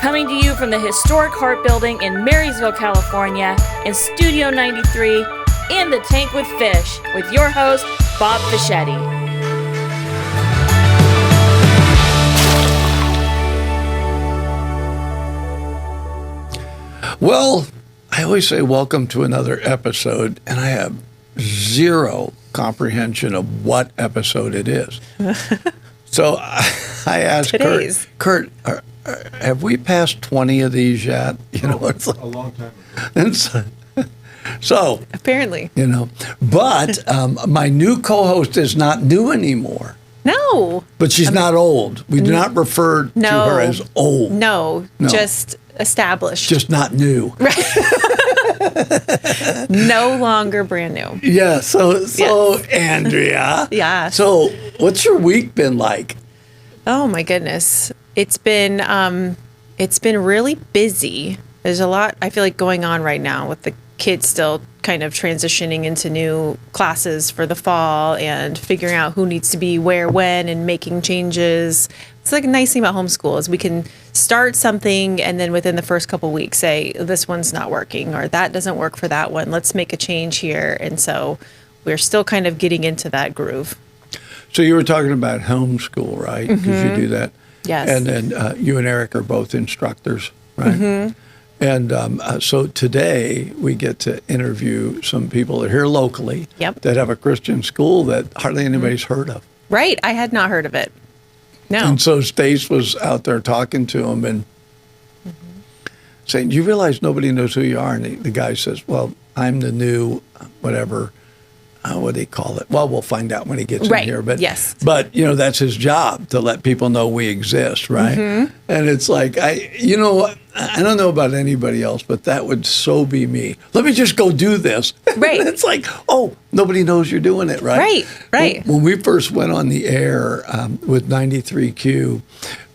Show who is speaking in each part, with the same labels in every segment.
Speaker 1: Coming to you from the historic Hart Building in Marysville, California, in Studio 93, In the Tank with Fish, with your host, Bob Fischetti.
Speaker 2: Well, I always say welcome to another episode, and I have zero comprehension of what episode it is. So I asked Kurt, have we passed 20 of these yet? You know, it's like,
Speaker 3: a long time ago.
Speaker 2: And so
Speaker 4: apparently,
Speaker 2: you know, but my new co-host is not new anymore.
Speaker 4: No.
Speaker 2: But she's not old. We do not refer to her as old.
Speaker 4: No, just established.
Speaker 2: Just not new.
Speaker 4: No longer brand new.
Speaker 2: Yeah, so
Speaker 4: Yes.
Speaker 2: Andrea.
Speaker 4: Yeah.
Speaker 2: So what's your week been like?
Speaker 4: Oh my goodness. It's been really busy. There's a lot I feel like going on right now with the kids still kind of transitioning into new classes for the fall and figuring out who needs to be where when and making changes. It's like a nice thing about homeschool is we can start something and then within the first couple weeks say this one's not working or that doesn't work for that one. Let's make a change here. And so we're still kind of getting into that groove.
Speaker 2: So you were talking about homeschool, right? Because you do that.
Speaker 4: Yes.
Speaker 2: And then you and Eric are both instructors, right?
Speaker 4: Mm-hmm.
Speaker 2: And so today we get to interview some people that are here locally that have a Christian school that hardly anybody's heard of.
Speaker 4: Right. I had not heard of it. No.
Speaker 2: And so Stace was out there talking to him and saying, "You realize nobody knows who you are?" And the guy says, "Well, I'm the new whatever. What do they call it? Well, we'll find out when he gets in here. But
Speaker 4: yes.
Speaker 2: But you know, that's his job to let people know we exist, right?
Speaker 4: Mm-hmm.
Speaker 2: And it's like I don't know about anybody else, but that would so be me. Let me just go do this.
Speaker 4: Right.
Speaker 2: It's like, oh, nobody knows you're doing it, right?
Speaker 4: Right.
Speaker 2: When we first went on the air with 93Q,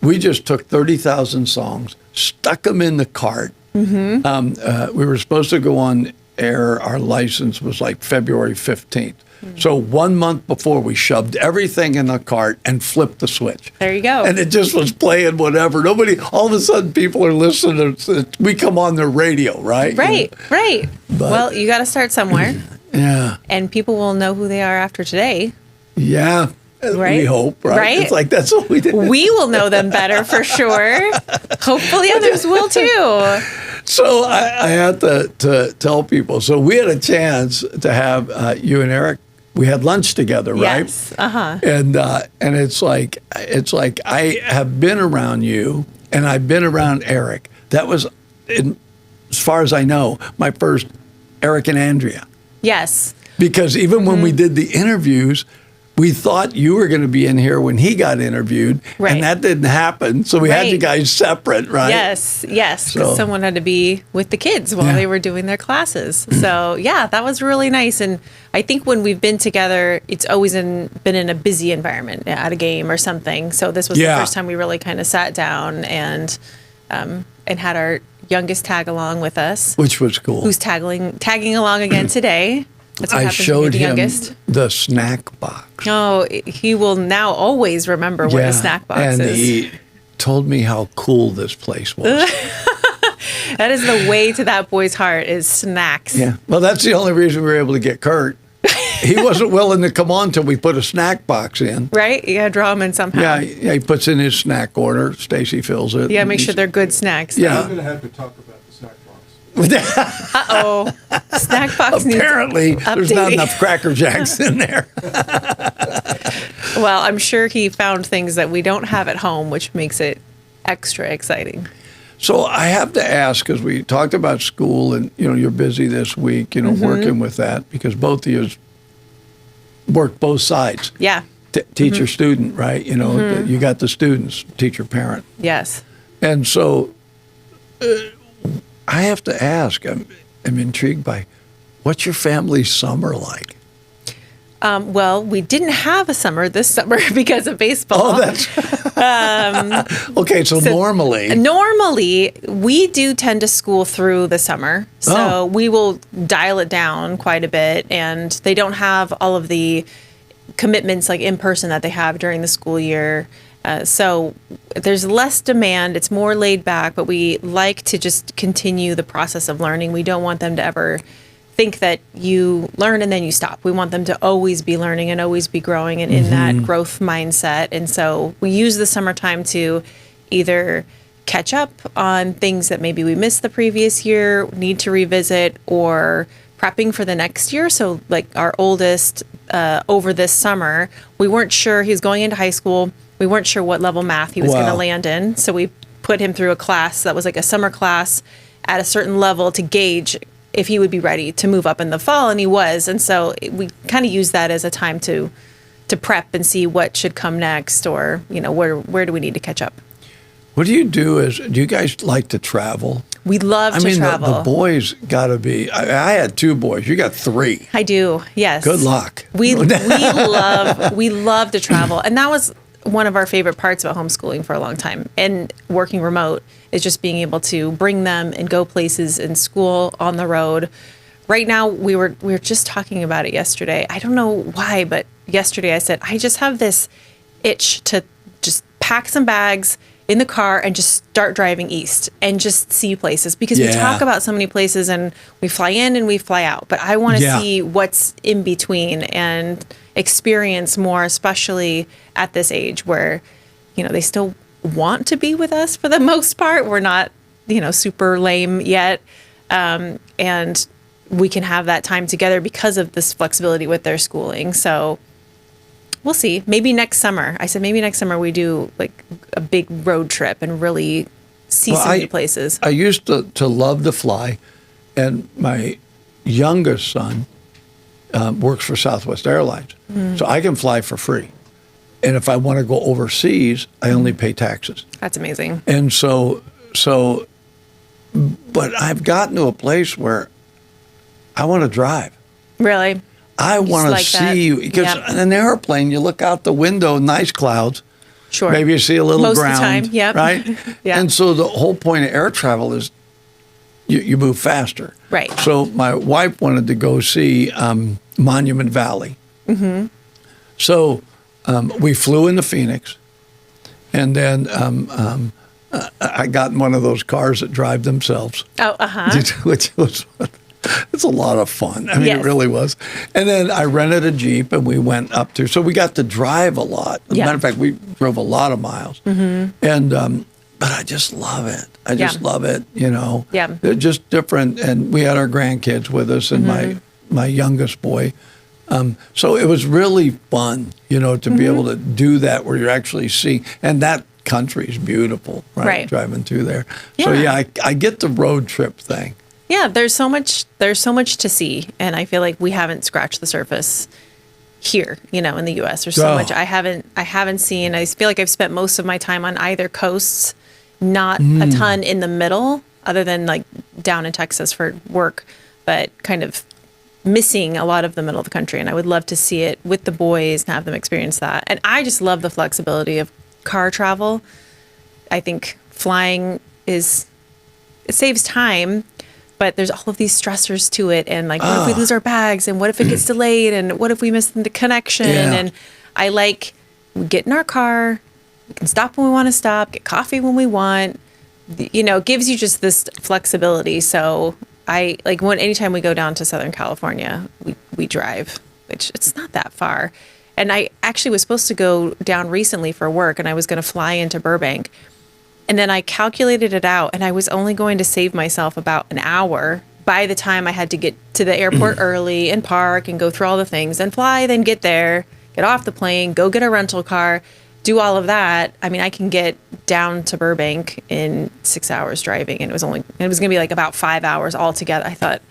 Speaker 2: we just took 30,000 songs, stuck them in the cart. Mm-hmm. We were supposed to go on air. Our license was like February 15th. So 1 month before, we shoved everything in the cart and flipped the switch.
Speaker 4: There you go.
Speaker 2: And it just was playing whatever. Nobody, all of a sudden, people are listening. We come on the radio, right?
Speaker 4: Right,
Speaker 2: You know?
Speaker 4: right.
Speaker 2: But-
Speaker 4: Well, you got to start somewhere.
Speaker 2: Yeah.
Speaker 4: And people will know who they are after today.
Speaker 2: Yeah.
Speaker 4: Right?
Speaker 2: We hope, right?
Speaker 4: Right?
Speaker 2: It's like, that's what we did.
Speaker 4: We will know them better for sure. Hopefully others will too.
Speaker 2: So I had to tell people. So we had a chance to have you and Eric. We had lunch together, right?
Speaker 4: Yes. Uh-huh.
Speaker 2: And it's like I have been around you, and I've been around Eric. That was, as far as I know, my first Eric and Andrea.
Speaker 4: Yes.
Speaker 2: Because even when we did the interviews, we thought you were going to be in here when he got interviewed,
Speaker 4: Right.
Speaker 2: and that didn't happen. So we had you guys separate, right?
Speaker 4: Yes, because
Speaker 2: So-
Speaker 4: someone had to be with the kids while they were doing their classes. So yeah, that was really nice. And I think when we've been together, it's always been in a busy environment, at a game or something. So this was the first time we really kind of sat down and had our youngest tag along with us,
Speaker 2: Which was cool.
Speaker 4: who's tagging along again today. That's what
Speaker 2: I
Speaker 4: happens when
Speaker 2: showed
Speaker 4: you're the
Speaker 2: him
Speaker 4: youngest.
Speaker 2: the snack box.
Speaker 4: Oh, he will now always remember where the snack box
Speaker 2: and
Speaker 4: is.
Speaker 2: he told me how cool this place was.
Speaker 4: That is the way to that boy's heart is snacks.
Speaker 2: Yeah. Well, that's the only reason we were able to get Kurt. He wasn't willing to come on till we put a snack box in.
Speaker 4: Right? You gotta draw them in somehow.
Speaker 2: Yeah, he puts in his snack order. Stacy fills it.
Speaker 4: You gotta make sure they're good snacks.
Speaker 2: Yeah.
Speaker 3: I'm going to have to talk about the snack box.
Speaker 4: Uh-oh. Snack box
Speaker 2: Apparently, there's not
Speaker 4: updating.
Speaker 2: enough Cracker Jacks in there.
Speaker 4: Well, I'm sure he found things that we don't have at home, which makes it extra exciting.
Speaker 2: So I have to ask, because we talked about school, and you're busy this week, working with that, because both of you work both sides.
Speaker 4: Yeah.
Speaker 2: Teacher, student, right? You got the students, teacher, parent.
Speaker 4: Yes.
Speaker 2: And so I have to ask, I'm intrigued by, what's your family's summer like?
Speaker 4: Well, we didn't have a summer this summer because of baseball.
Speaker 2: Oh, that's okay. So normally,
Speaker 4: we do tend to school through the summer, so we will dial it down quite a bit, and they don't have all of the commitments like in person that they have during the school year. So there's less demand. It's more laid back, but we like to just continue the process of learning. We don't want them to ever think that you learn and then you stop. We want them to always be learning and always be growing and in that growth mindset. And so we use the summertime to either catch up on things that maybe we missed the previous year, need to revisit, or prepping for the next year. So like our oldest over this summer, we weren't sure he was going into high school. We weren't sure what level math he was going to land in. So we put him through a class that was like a summer class at a certain level to gauge if he would be ready to move up in the fall, and he was. And so we kind of use that as a time to prep and see what should come next, or where do we need to catch up.
Speaker 2: What do you guys like to travel?
Speaker 4: We love to travel.
Speaker 2: The boys got to be. I had 2 boys. You got 3.
Speaker 4: I do. Yes.
Speaker 2: Good luck.
Speaker 4: We love to travel, and that was one of our favorite parts about homeschooling for a long time, and working remote is just being able to bring them and go places in school, on the road. Right now, we were just talking about it yesterday. I don't know why, but yesterday I said, I just have this itch to just pack some bags in the car and just start driving east and just see places, because we talk about so many places and we fly in and we fly out, but I want to see what's in between and experience more, especially at this age where, they still want to be with us for the most part. We're not, super lame yet. And we can have that time together because of this flexibility with their schooling. So we'll see. Maybe next summer. I said maybe next summer we do like a big road trip and really see some new places.
Speaker 2: I used to love to fly, and my youngest son works for Southwest Airlines, so I can fly for free. And if I want to go overseas, I only pay taxes.
Speaker 4: That's amazing.
Speaker 2: And so, but I've gotten to a place where I want to drive.
Speaker 4: Really?
Speaker 2: I want to
Speaker 4: like
Speaker 2: see, because in an airplane, you look out the window, nice clouds.
Speaker 4: Sure.
Speaker 2: Maybe you see a little
Speaker 4: Most
Speaker 2: ground.
Speaker 4: of the time,
Speaker 2: right?
Speaker 4: Yeah.
Speaker 2: And so the whole point of air travel is you move faster.
Speaker 4: Right.
Speaker 2: So my wife wanted to go see Monument Valley. Mm-hmm. So we flew into Phoenix, and then I got in one of those cars that drive themselves.
Speaker 4: Oh,
Speaker 2: Which was, it's a lot of fun. I mean,
Speaker 4: Yes.
Speaker 2: It really was. And then I rented a Jeep, and we went up to, so we got to drive a lot. As a matter of fact, we drove a lot of miles. Mm-hmm. And, but I just love it. I just love it,
Speaker 4: Yeah.
Speaker 2: They're just different. And we had our grandkids with us, and my youngest boy. So it was really fun, to be able to do that, where you're actually seeing, and that country is beautiful, right? Driving through there. So I get the road trip thing.
Speaker 4: Yeah, there's so much to see, and I feel like we haven't scratched the surface here, in the US. There's so much I haven't seen. I feel like I've spent most of my time on either coasts, not a ton in the middle, other than like down in Texas for work, but kind of missing a lot of the middle of the country. And I would love to see it with the boys and have them experience that. And I just love the flexibility of car travel. I think flying it saves time, but there's all of these stressors to it. And like, what if we lose our bags? And what if it gets delayed? And what if we miss the connection?
Speaker 2: Yeah.
Speaker 4: And we get in our car, we can stop when we want to stop, get coffee when we want. It gives you just this flexibility. So I like anytime we go down to Southern California, we drive, which it's not that far. And I actually was supposed to go down recently for work, and I was going to fly into Burbank. And then I calculated it out, and I was only going to save myself about an hour by the time I had to get to the airport early and park and go through all the things and fly, then get there, get off the plane, go get a rental car, do all of that. I mean, I can get down to Burbank in 6 hours driving, and it was going to be like about 5 hours altogether. I thought,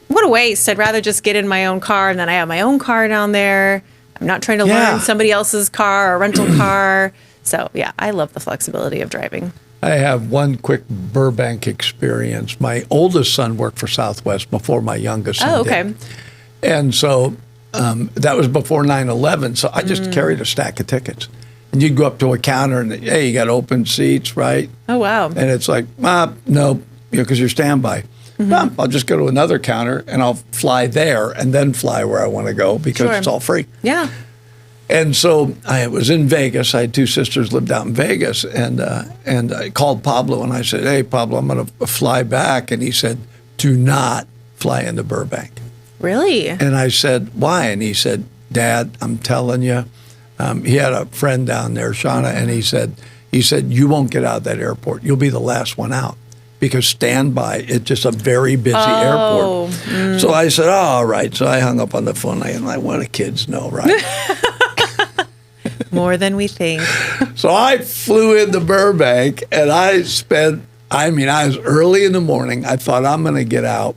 Speaker 4: what a waste. I'd rather just get in my own car, and then I have my own car down there. I'm not trying to learn somebody else's car or rental car. So, yeah, I love the flexibility of driving.
Speaker 2: I have one quick Burbank experience. My oldest son worked for Southwest before my youngest son
Speaker 4: Oh, okay.
Speaker 2: did. And so that was before 9/11, so I just carried a stack of tickets. And you'd go up to a counter and, hey, you got open seats, right?
Speaker 4: Oh, wow.
Speaker 2: And it's like, no, because you're standby. I'll just go to another counter and I'll fly there and then fly where I want to go because it's all free.
Speaker 4: Yeah.
Speaker 2: And so I was in Vegas. I had two sisters lived out in Vegas, and I called Pablo and I said, "Hey, Pablo, I'm going to fly back." And he said, "Do not fly into Burbank."
Speaker 4: Really?
Speaker 2: And I said, "Why?" And he said, "Dad, I'm telling you." He had a friend down there, Shauna, and he said, "You won't get out of that airport. You'll be the last one out." Because standby, it's just a very busy airport. So I said, all right. So I hung up on the phone. I'm like, what do kids know, right?
Speaker 4: More than we think.
Speaker 2: So I flew into Burbank, and I was early in the morning. I thought, I'm going to get out.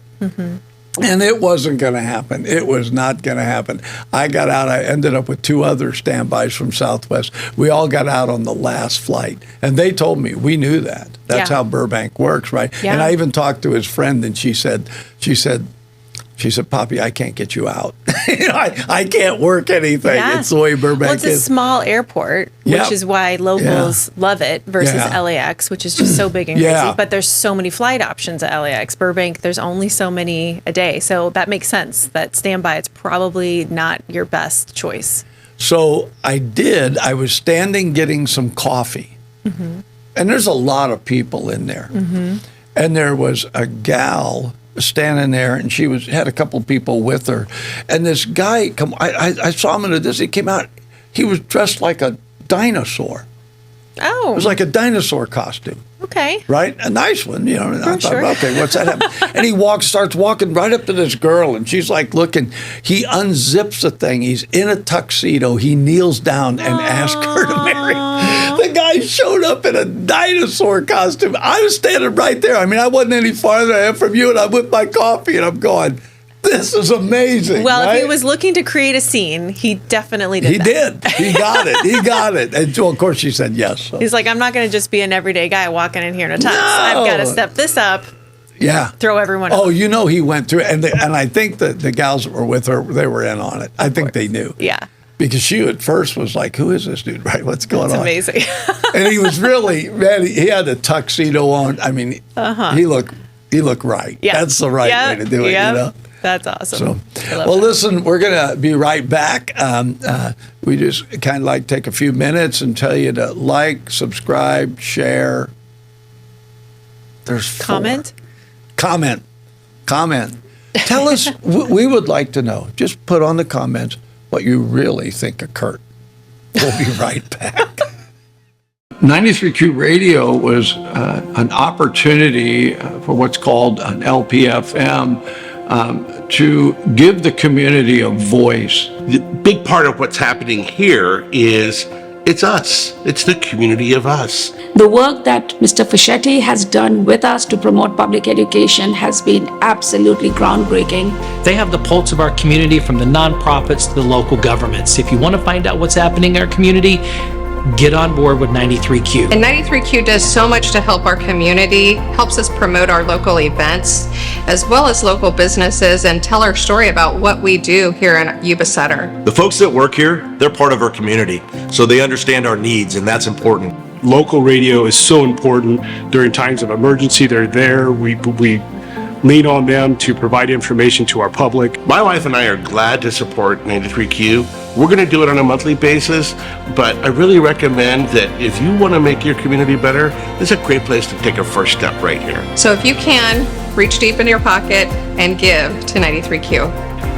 Speaker 2: And it wasn't going to happen. It was not going to happen. I got out. I ended up with two other standbys from Southwest. We all got out on the last flight. And they told me, we knew that. That's how Burbank works, right?
Speaker 4: Yeah.
Speaker 2: And I even talked to his friend, and she said, "Poppy, I can't get you out. I can't work anything.
Speaker 4: Yeah.
Speaker 2: It's the way Burbank
Speaker 4: Well, it's a small airport, which is why locals love it versus LAX, which is just so big and crazy. But there's so many flight options at LAX. Burbank, there's only so many a day. So that makes sense that standby, it's probably not your best choice.
Speaker 2: So I was standing getting some coffee. And there's a lot of people in there. And there was a gal standing there, and she had a couple of people with her. And this guy, I saw him in a distance. He came out. He was dressed like a dinosaur.
Speaker 4: Oh.
Speaker 2: It was like a dinosaur costume.
Speaker 4: Okay.
Speaker 2: Right? A nice one, you know. And I thought,
Speaker 4: sure.
Speaker 2: okay, what's that happen? And he starts walking right up to this girl, and she's like looking. He unzips the thing. He's in a tuxedo. He kneels down and asks her to marry. The guy showed up in a dinosaur costume. I was standing right there. I mean, I wasn't any farther from you, and I'm with my coffee, and I'm going, this is amazing.
Speaker 4: Well,
Speaker 2: right?
Speaker 4: if he was looking to create a scene, he definitely did.
Speaker 2: He did. He got it. He got it. And so, of course, she said yes. So.
Speaker 4: He's like, I'm not going to just be an everyday guy walking in here in a tux. I've got to step this up.
Speaker 2: Yeah.
Speaker 4: Throw everyone
Speaker 2: Oh,
Speaker 4: up.
Speaker 2: you know, he went through it. And I think that the gals that were with her, they were in on it. I think they knew.
Speaker 4: Yeah.
Speaker 2: Because she at first was like, who is this dude? Right? What's going on?
Speaker 4: That's amazing.
Speaker 2: And he was really, man, he had a tuxedo on. I mean, he looked right.
Speaker 4: Yeah.
Speaker 2: That's the right way to do it, you know?
Speaker 4: That's awesome.
Speaker 2: So, well, listen, we're going to be right back. We just kind of like take a few minutes and tell you to like, subscribe, share. There's 4. Comment. Tell us, we would like to know. Just put on the comments what you really think of Kurt. We'll be right back. 93Q Radio was an opportunity for what's called an LPFM to give the community a voice.
Speaker 5: The big part of what's happening here is it's us. It's the community of us.
Speaker 6: The work that Mr. Fischetti has done with us to promote public education has been absolutely groundbreaking.
Speaker 7: They have the pulse of our community, from the nonprofits to the local governments. If you want to find out what's happening in our community, get on board with 93Q.
Speaker 8: And 93Q does so much to help our community, helps us promote our local events, as well as local businesses, and tell our story about what we do here in Yuba Sutter.
Speaker 9: The folks that work here, they're part of our community, so they understand our needs, and that's important.
Speaker 3: Local radio is so important during times of emergency. They're there. We lean on them to provide information to our public.
Speaker 5: My wife and I are glad to support 93Q. We're going to do it on a monthly basis, but I really recommend that if you want to make your community better, this is a great place to take a first step right here.
Speaker 8: So if you can, reach deep into your pocket and give to 93Q.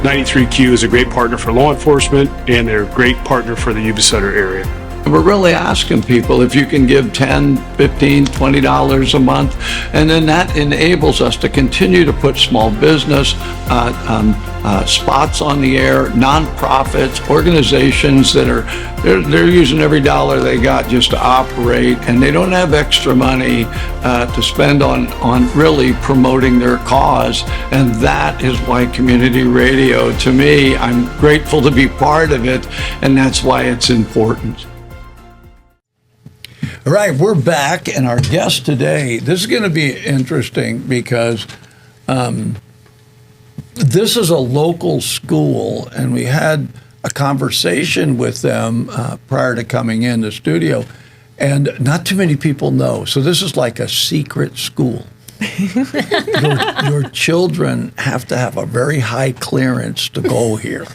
Speaker 3: 93Q is a great partner for law enforcement, and they're a great partner for the Yuba Sutter area.
Speaker 2: We're really asking people if you can give $10, $15, $20 a month, and then that enables us to continue to put small business spots on the air, nonprofits, organizations that they're using every dollar they got just to operate, and they don't have extra money to spend on really promoting their cause. And that is why community radio, to me, I'm grateful to be part of it, and that's why it's important. All right, we're back, and our guest today, this is going to be interesting because this is a local school, and we had a conversation with them prior to coming in the studio, and not too many people know. So this is like a secret school. your children have to have a very high clearance to go here.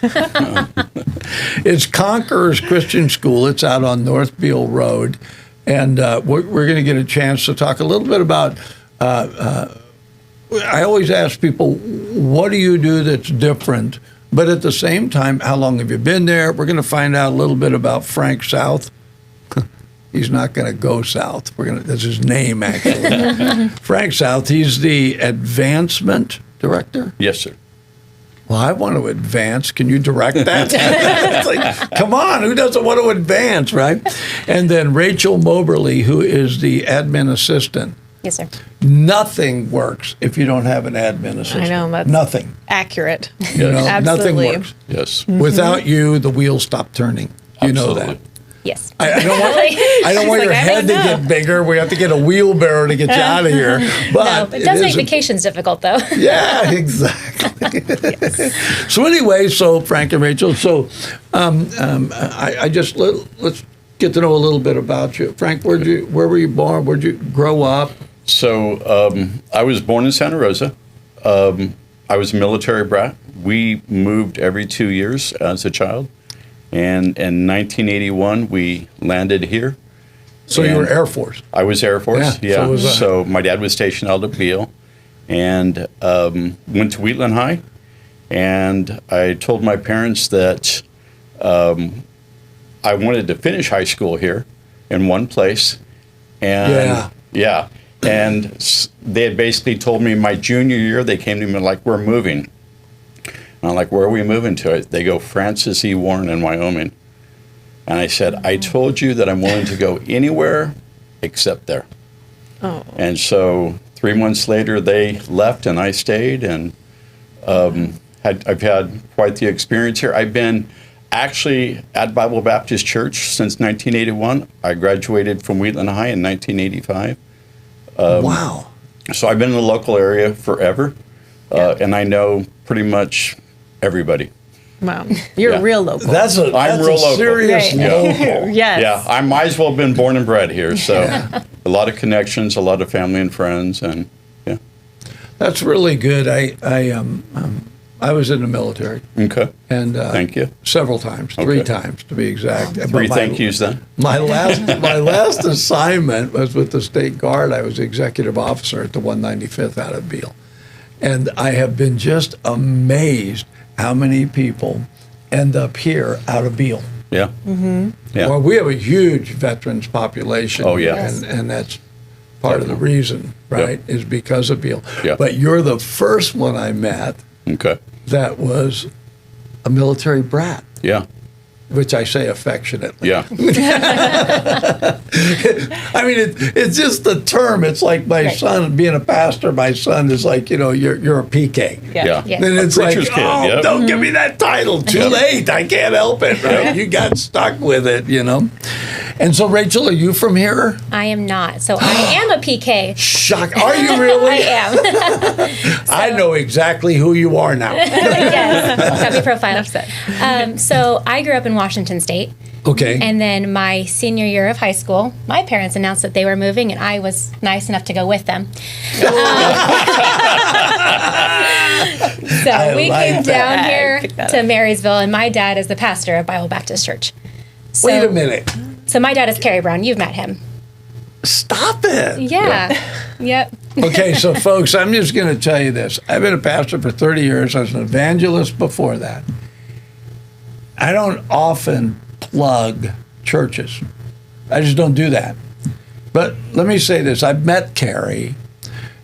Speaker 2: It's Conquerors Christian School. It's out on North Beale Road. And we're going to get a chance to talk a little bit about, I always ask people, what do you do that's different? But at the same time, how long have you been there? We're going to find out a little bit about Frank South. He's not going to go south. That's his name, actually. Frank South, he's the advancement director?
Speaker 10: Yes, sir.
Speaker 2: Well, I want to advance. Can you direct that? It's like, come on, who doesn't want to advance, right? And then Rachel Moberly, who is the admin assistant.
Speaker 11: Yes, sir.
Speaker 2: Nothing works if you don't have an admin assistant.
Speaker 4: I know. That's
Speaker 2: nothing.
Speaker 4: accurate.
Speaker 2: You know,
Speaker 4: Absolutely.
Speaker 2: nothing works.
Speaker 10: Yes.
Speaker 2: Without you, the wheels stop turning. You know that.
Speaker 11: Yes.
Speaker 2: I don't want your head to get bigger. We have to get a wheelbarrow to get you out of here. But
Speaker 11: No, it does make vacations difficult, though.
Speaker 2: Yeah, exactly. So anyway, Frank and Rachel, I just let's get to know a little bit about you. Frank, where were you born? Where'd you grow up?
Speaker 10: So I was born in Santa Rosa. I was a military brat. We moved every 2 years as a child. And in 1981, we landed here.
Speaker 2: So you were Air Force?
Speaker 10: I was Air Force, yeah. So my dad was stationed out at Beale and went to Wheatland High. And I told my parents that I wanted to finish high school here in one place. And yeah. And they had basically told me my junior year, they came to me like, we're moving. And I'm like, where are we moving to? They go, Francis E. Warren in Wyoming. And I said, I told you that I'm willing to go anywhere except there. Oh. And so 3 months later, they left and I stayed. And I've had quite the experience here. I've been actually at Bible Baptist Church since 1981. I graduated from Wheatland High in 1985.
Speaker 2: Wow.
Speaker 10: So I've been in the local area forever. And I know pretty much everybody.
Speaker 4: Wow. You're real local.
Speaker 2: That's a serious local.
Speaker 4: Yes.
Speaker 10: Yeah, I might as well have been born and bred here. So a lot of connections, a lot of family and friends, and yeah.
Speaker 2: That's really good. I was in the military.
Speaker 10: Okay.
Speaker 2: And
Speaker 10: thank you.
Speaker 2: Several times, 3 times to be exact.
Speaker 10: Three thank yous then.
Speaker 2: My last assignment was with the State Guard. I was executive officer at the 195th out of Beale. And I have been just amazed how many people end up here out of Beale.
Speaker 10: Yeah. Mm-hmm. Yeah.
Speaker 2: Well, we have a huge veterans population.
Speaker 10: Oh, yeah.
Speaker 2: And that's part of the reason, right, is because of Beale.
Speaker 10: Yeah.
Speaker 2: But you're the first one I met that was a military brat.
Speaker 10: Yeah.
Speaker 2: Which I say affectionately.
Speaker 10: Yeah.
Speaker 2: I mean, it's just the term. It's like my son, being a pastor, my son is like, you're a PK.
Speaker 10: Yeah.
Speaker 2: And it's like,
Speaker 10: kid,
Speaker 2: don't give me that title. Too late. I can't help it, right? You got stuck with it, And so, Rachel, are you from here?
Speaker 11: I am not. So I am a PK.
Speaker 2: Shock. Are you really?
Speaker 11: I am.
Speaker 2: I know exactly who you are now.
Speaker 11: Yes. Got me profiled. So I grew up in Washington State.
Speaker 2: Okay.
Speaker 11: And then my senior year of high school, my parents announced that they were moving, and I was nice enough to go with them. So we came down here to Marysville, and my dad is the pastor of Bible Baptist Church. So,
Speaker 2: wait a minute.
Speaker 11: So my dad is Kerry Brown. You've met him.
Speaker 2: Stop it.
Speaker 11: Yeah. Yep.
Speaker 2: Okay, so folks, I'm just going to tell you this. I've been a pastor for 30 years. I was an evangelist before that. I don't often plug churches. I just don't do that. But let me say this. I've met Kerry,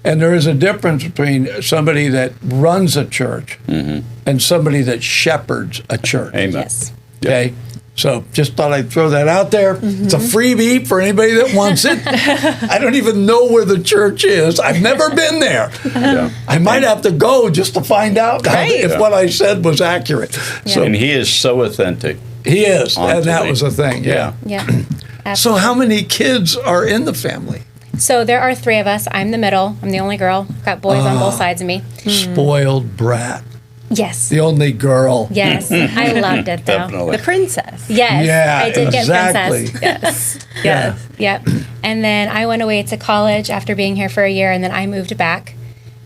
Speaker 2: and there is a difference between somebody that runs a church and somebody that shepherds a church.
Speaker 10: Amen.
Speaker 11: Yes.
Speaker 2: Okay? So just thought I'd throw that out there. It's a freebie for anybody that wants it. I don't even know where the church is. I've never been there.
Speaker 10: Yeah.
Speaker 2: I might have to go just to find out if what I said was accurate.
Speaker 11: Yeah.
Speaker 2: So
Speaker 10: And he is so authentic.
Speaker 2: he is, and that
Speaker 10: Honestly.
Speaker 2: was a thing. Yeah.
Speaker 11: Yeah.
Speaker 2: So how many kids are in the family?
Speaker 11: So there are 3 of us. I'm the middle. I'm the only girl. Got boys on both sides of me.
Speaker 2: Spoiled brat.
Speaker 11: Yes.
Speaker 2: The only girl.
Speaker 11: Yes. I loved it, though.
Speaker 10: Definitely.
Speaker 4: The princess.
Speaker 11: Yes,
Speaker 2: Yeah,
Speaker 11: I did
Speaker 2: exactly.
Speaker 11: get princess. Yes,
Speaker 2: Yeah.
Speaker 11: yep. And then I went away to college after being here for a year, and then I moved back,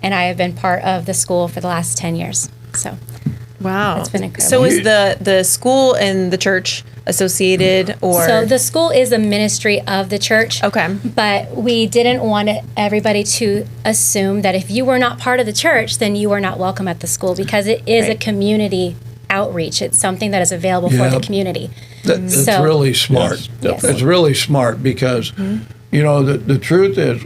Speaker 11: and I have been part of the school for the last 10 years. So,
Speaker 4: Wow.
Speaker 11: it's been incredible.
Speaker 4: So is the school and the church associated, or?
Speaker 11: So the school is a ministry of the church.
Speaker 4: Okay.
Speaker 11: But we didn't want everybody to assume that if you were not part of the church, then you were not welcome at the school, because it is a community outreach. It's something that is available for the community.
Speaker 2: It's
Speaker 11: So-
Speaker 2: really smart.
Speaker 11: Yes.
Speaker 2: It's really smart because, you know, the truth is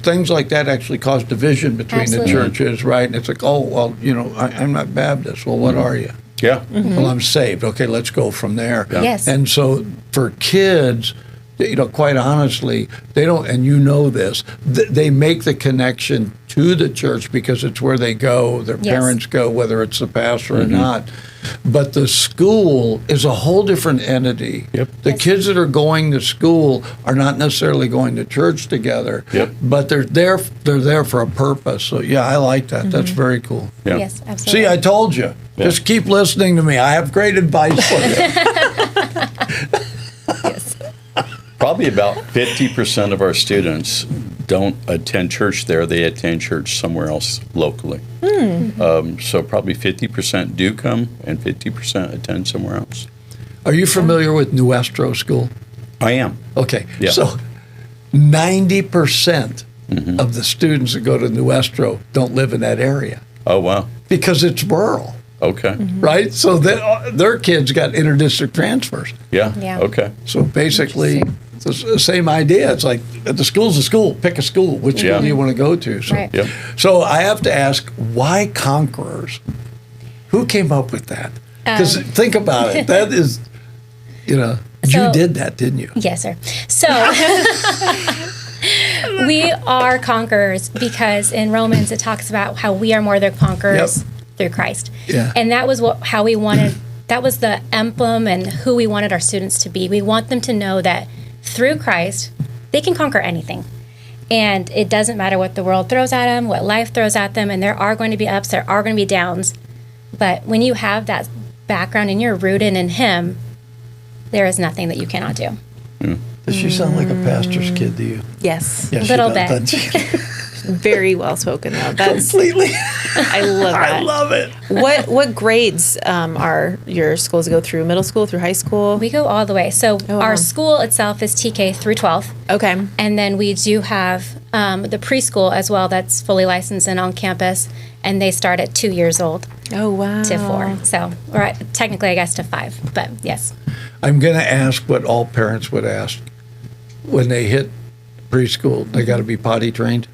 Speaker 2: things like that actually cause division between
Speaker 11: Absolutely.
Speaker 2: the churches, right? And it's like, oh, well, you know, I'm not Baptist. Well, what are you?
Speaker 10: Yeah.
Speaker 2: Well, I'm saved. Okay, let's go from there.
Speaker 11: Yes.
Speaker 2: And so for kids, you know, quite honestly, they don't, and you know this, they make the connection to the church because it's where they go, their
Speaker 11: Yes.
Speaker 2: parents go, whether it's the pastor or not. But the school is a whole different entity.
Speaker 10: Yep.
Speaker 2: The kids that are going to school are not necessarily going to church together, but they're there for a purpose. So yeah, I like that. That's very cool.
Speaker 10: Yeah.
Speaker 11: Yes, absolutely.
Speaker 2: See, I told you.
Speaker 10: Yeah.
Speaker 2: Just keep listening to me. I have great advice for you.
Speaker 10: Probably about 50% of our students don't attend church there. They attend church somewhere else locally. So probably 50% do come and 50% attend somewhere else.
Speaker 2: Are you familiar with Nuestro School?
Speaker 10: I am.
Speaker 2: Okay.
Speaker 10: Yeah.
Speaker 2: So 90% of the students that go to Nuestro don't live in that area
Speaker 10: Oh, wow.
Speaker 2: because it's rural,
Speaker 10: Okay.
Speaker 2: right? So their kids got interdistrict transfers.
Speaker 10: Yeah.
Speaker 11: Yeah.
Speaker 10: Okay.
Speaker 2: So basically, it's the same idea. It's like the school's a school. Pick a school. Which
Speaker 10: Yeah.
Speaker 2: school do you want to go to? So,
Speaker 11: Right.
Speaker 10: Yep.
Speaker 2: so I have to ask, why Conquerors? Who came up with that? Because think about it. That is, you know, you
Speaker 11: So-
Speaker 2: did that, didn't you?
Speaker 11: Yes, sir. So we are conquerors because in Romans it talks about how we are more than conquerors through Christ.
Speaker 2: Yeah.
Speaker 11: And that was how we wanted. That was the emblem and who we wanted our students to be. We want them to know that through Christ they can conquer anything. And it doesn't matter what the world throws at them, what life throws at them, and there are going to be ups, there are going to be downs. But when you have that background and you're rooted in Him, there is nothing that you cannot do.
Speaker 2: Does she sound like a pastor's kid to you?
Speaker 4: Yes.
Speaker 2: Yeah, she
Speaker 11: Little
Speaker 2: does,
Speaker 11: bit.
Speaker 2: doesn't she?
Speaker 4: Very well spoken though. That's
Speaker 2: Completely.
Speaker 4: I love that.
Speaker 2: I love it.
Speaker 4: What grades are your schools go through? Middle school through high school?
Speaker 11: We go all the way. So
Speaker 4: wow.
Speaker 11: our school itself is TK through 12.
Speaker 4: Okay.
Speaker 11: And then we do have the preschool as well that's fully licensed and on campus. And they start at 2 years old
Speaker 4: Oh wow.
Speaker 11: to 4. So, or technically, I guess, to 5. But yes.
Speaker 2: I'm going to ask what all parents would ask when they hit preschool. They got to be potty trained.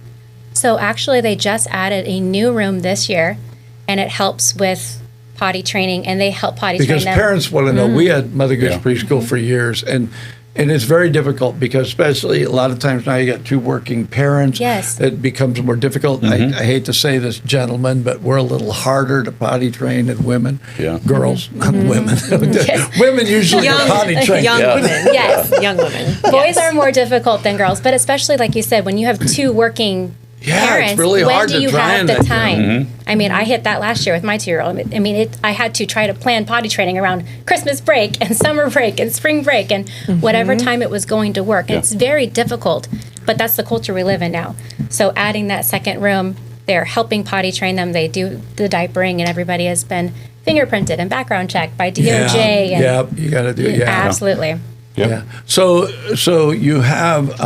Speaker 11: So actually, they just added a new room this year, and it helps with potty training, and they help potty
Speaker 2: Because
Speaker 11: train them.
Speaker 2: parents want to know. We had Mother Goose
Speaker 10: Yeah.
Speaker 2: preschool for years, and it's very difficult because especially a lot of times now you got 2 working parents.
Speaker 11: Yes.
Speaker 2: It becomes more difficult. I hate to say this, gentlemen, but we're a little harder to potty train than women.
Speaker 10: Yeah.
Speaker 2: Girls, not women.
Speaker 11: Yes.
Speaker 2: Women usually are potty trained.
Speaker 4: Young
Speaker 10: Yeah.
Speaker 4: women.
Speaker 11: Yes.
Speaker 4: Young women.
Speaker 11: Boys
Speaker 4: Yes.
Speaker 11: are more difficult than girls, but especially like you said, when you have 2 working
Speaker 2: Yeah,
Speaker 11: parents,
Speaker 2: it's really
Speaker 11: when
Speaker 2: hard
Speaker 11: do
Speaker 2: to
Speaker 11: you
Speaker 2: try
Speaker 11: have
Speaker 2: and
Speaker 11: the
Speaker 2: that,
Speaker 11: time? I mean, I hit that last year with my 2-year-old. I mean, I had to try to plan potty training around Christmas break and summer break and spring break and whatever time it was going to work. It's very difficult, but that's the culture we live in now. So adding that second room, they're helping potty train them. They do the diapering, and everybody has been fingerprinted and background checked by DOJ. and
Speaker 2: Yeah, you got to do it. Yeah.
Speaker 11: Absolutely.
Speaker 10: Yep.
Speaker 2: Yeah. So you have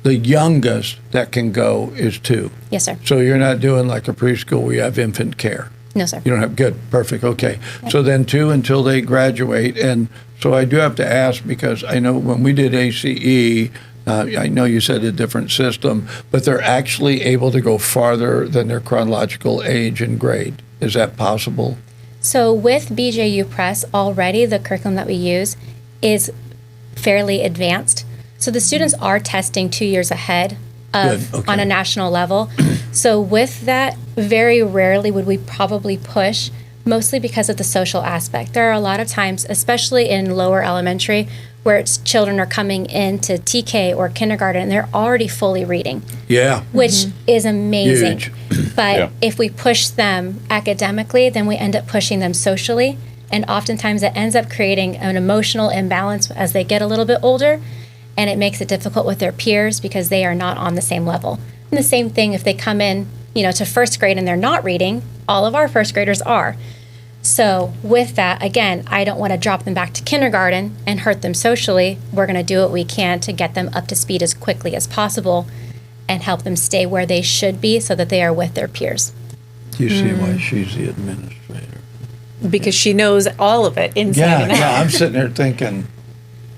Speaker 2: the youngest that can go is 2.
Speaker 11: Yes, sir.
Speaker 2: So you're not doing like a preschool where you have infant care.
Speaker 11: No, sir.
Speaker 2: You don't have good, perfect, okay. So then 2 until they graduate, and so I do have to ask because I know when we did ACE, I know you said a different system, but they're actually able to go farther than their chronological age and grade. Is that possible?
Speaker 11: So with BJU Press, already the curriculum that we use is fairly advanced. So the students are testing 2 years ahead of
Speaker 2: Good, okay.
Speaker 11: on a national level. So with that, very rarely would we probably push, mostly because of the social aspect. There are a lot of times, especially in lower elementary, where children are coming into TK or kindergarten and they're already fully reading,
Speaker 2: Yeah.
Speaker 11: which is amazing.
Speaker 2: Huge.
Speaker 11: But
Speaker 10: Yeah.
Speaker 11: if we push them academically, then we end up pushing them socially, And oftentimes it ends up creating an emotional imbalance as they get a little bit older, and it makes it difficult with their peers because they are not on the same level. And the same thing if they come in, to first grade and they're not reading, all of our first graders are. So with that, again, I don't want to drop them back to kindergarten and hurt them socially. We're going to do what we can to get them up to speed as quickly as possible and help them stay where they should be so that they are with their peers.
Speaker 2: Do you see why she's the administrator?
Speaker 4: Because she knows all of it inside and out.
Speaker 2: Yeah, I'm sitting there thinking,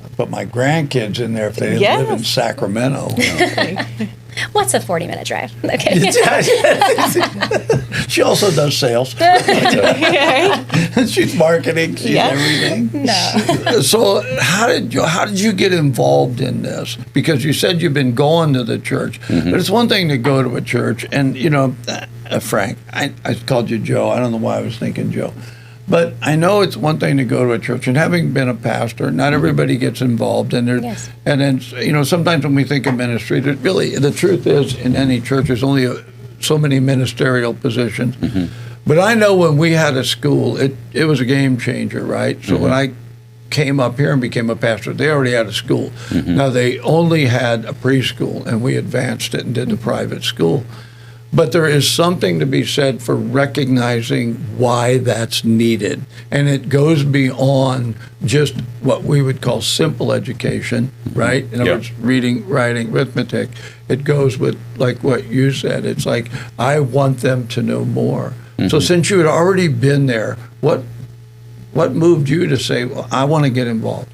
Speaker 2: I put my grandkids in there if they didn't live in Sacramento.
Speaker 11: What's a 40-minute drive? Okay.
Speaker 2: She also does sales. She's marketing. She's everything.
Speaker 11: No.
Speaker 2: So how did you get involved in this? Because you said you've been going to the church, but it's one thing to go to a church. And Frank, I called you Joe. I don't know why I was thinking Joe. But I know it's one thing to go to a church, and having been a pastor, not everybody gets involved. And and then sometimes when we think of ministry, the truth is in any church there's only so many ministerial positions. But I know when we had a school, it was a game changer, right? So when I came up here and became a pastor, they already had a school. Now they only had a preschool, and we advanced it and did the private school. But there is something to be said for recognizing why that's needed. And it goes beyond just what we would call simple education, right? In other words, reading, writing, arithmetic. It goes with, like what you said. It's like, I want them to know more. So since you had already been there, what moved you to say, well, I want to get involved?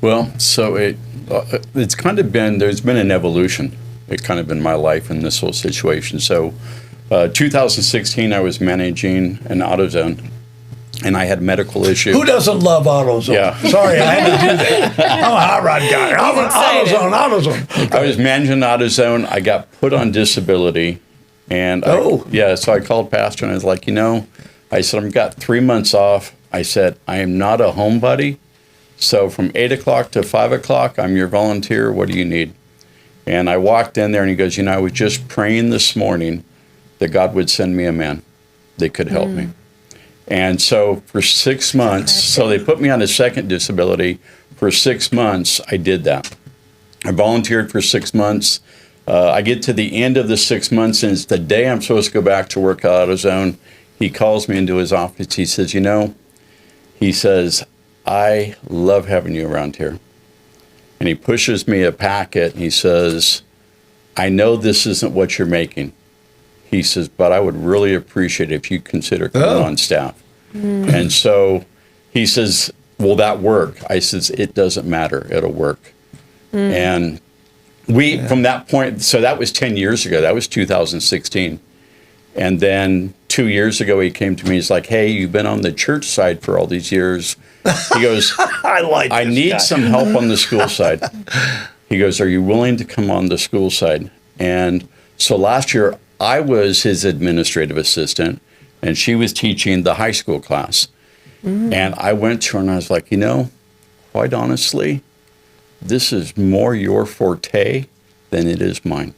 Speaker 10: Well, so it's kind of been, there's been an evolution. It's kind of been my life in this whole situation. So 2016, I was managing an AutoZone, and I had medical issues.
Speaker 2: Who doesn't love AutoZone?
Speaker 10: Yeah.
Speaker 2: Sorry, I had to do that. I'm a hot rod guy. AutoZone.
Speaker 10: I was managing AutoZone. I got put on disability. And so I called Pastor, and I was like, I said, I've got 3 months off. I said, I am not a homebody. So from 8 o'clock to 5 o'clock, I'm your volunteer. What do you need? And I walked in there, and he goes, I was just praying this morning that God would send me a man that could help me. And so for 6 months, so they put me on a second disability. For 6 months, I did that. I volunteered for 6 months. I get to the end of the 6 months, and it's the day I'm supposed to go back to work at AutoZone. He calls me into his office. He says, he says, I love having you around here. And he pushes me a packet, and he says, I know this isn't what you're making. He says, but I would really appreciate it if you consider coming on staff. And so he says, will that work? I says, it doesn't matter. It'll work. And from that point, so that was 10 years ago. That was 2016. And then 2 years ago, he came to me. He's like, hey, you've been on the church side for all these years. He goes, I need some help on the school side. He goes, are you willing to come on the school side? And so last year, I was his administrative assistant, and she was teaching the high school class. And I went to her, and I was like, quite honestly, this is more your forte than it is mine.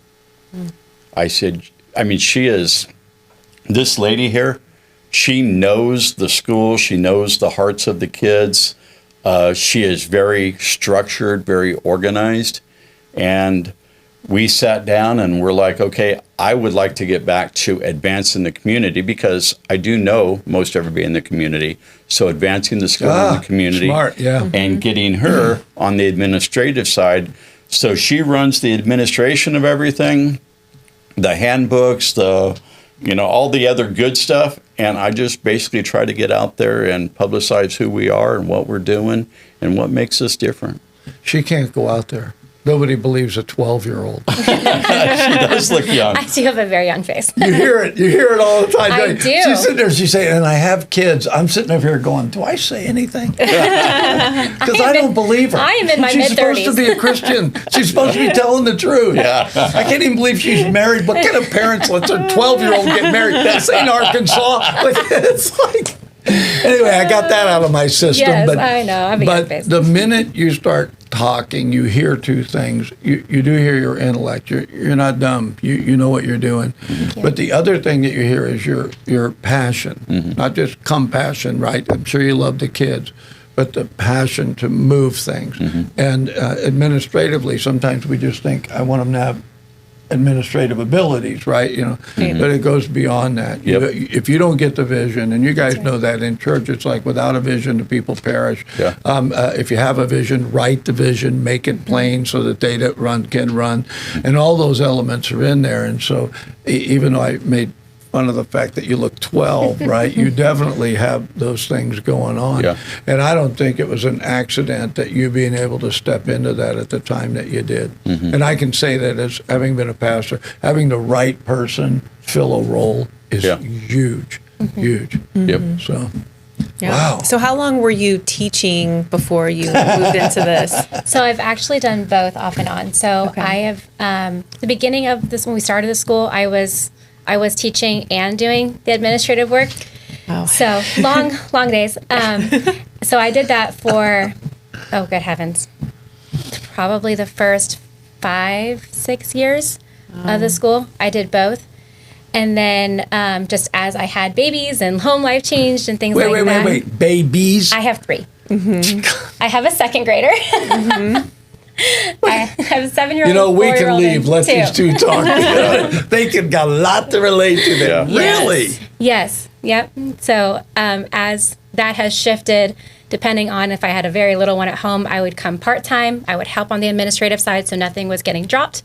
Speaker 10: I said, she is, this lady here, she knows the school. She knows the hearts of the kids. She is very structured, very organized. And we sat down and we're like, okay, I would like to get back to advancing the community because I do know most everybody in the community. So advancing the school in the community and getting her on the administrative side. So she runs the administration of everything, the handbooks, all the other good stuff. And I just basically try to get out there and publicize who we are and what we're doing and what makes us different.
Speaker 2: She can't go out there. Nobody believes a 12-year-old.
Speaker 10: She does look young.
Speaker 11: I do have a very young face.
Speaker 2: You hear it all the time.
Speaker 11: I do.
Speaker 2: She's sitting there, she's saying, and I have kids. I'm sitting up here going, do I say anything? Because I don't believe her.
Speaker 11: I am in my mid-30s.
Speaker 2: She's supposed to be a Christian. She's supposed to be telling the truth.
Speaker 10: Yeah.
Speaker 2: I can't even believe she's married. What kind of parents lets a 12-year-old get married? This ain't Arkansas. It's like... Anyway, I got that out of my system.
Speaker 11: Yes,
Speaker 2: but,
Speaker 11: I know. I'm a young face.
Speaker 2: the minute you start talking, you hear two things. You do hear your intellect. You're not dumb. You know what you're doing. But the other thing that you hear is your passion, not just compassion, right? I'm sure you love the kids, but the passion to move things. And administratively, sometimes we just think, I want them to have administrative abilities, right? But it goes beyond that. If you don't get the vision, and you guys know that in church, it's like without a vision, the people perish. If you have a vision, write the vision, make it plain so that they that run can run, and all those elements are in there. And so, even though I made fun of the fact that you look 12, right? You definitely have those things going on. And I don't think it was an accident that you being able to step into that at the time that you did. And I can say that as having been a pastor, having the right person fill a role is huge, huge. So. Wow.
Speaker 4: So how long were you teaching before you moved into this?
Speaker 11: So I've actually done both off and on. So I have, the beginning of this, when we started the school, I was teaching and doing the administrative work.
Speaker 4: Oh.
Speaker 11: So long days. So I did that for, oh, good heavens, probably the first 5-6 years of the school. I did both. And then just as I had babies and home life changed and things like that.
Speaker 2: Wait. Babies?
Speaker 11: I have 3. I have a second grader. I have a 7-year-old.
Speaker 2: We can leave. Let these two talk. They got a lot to relate to them. Really?
Speaker 11: Yes. Yep. So as that has shifted, depending on if I had a very little one at home, I would come part-time. I would help on the administrative side so nothing was getting dropped.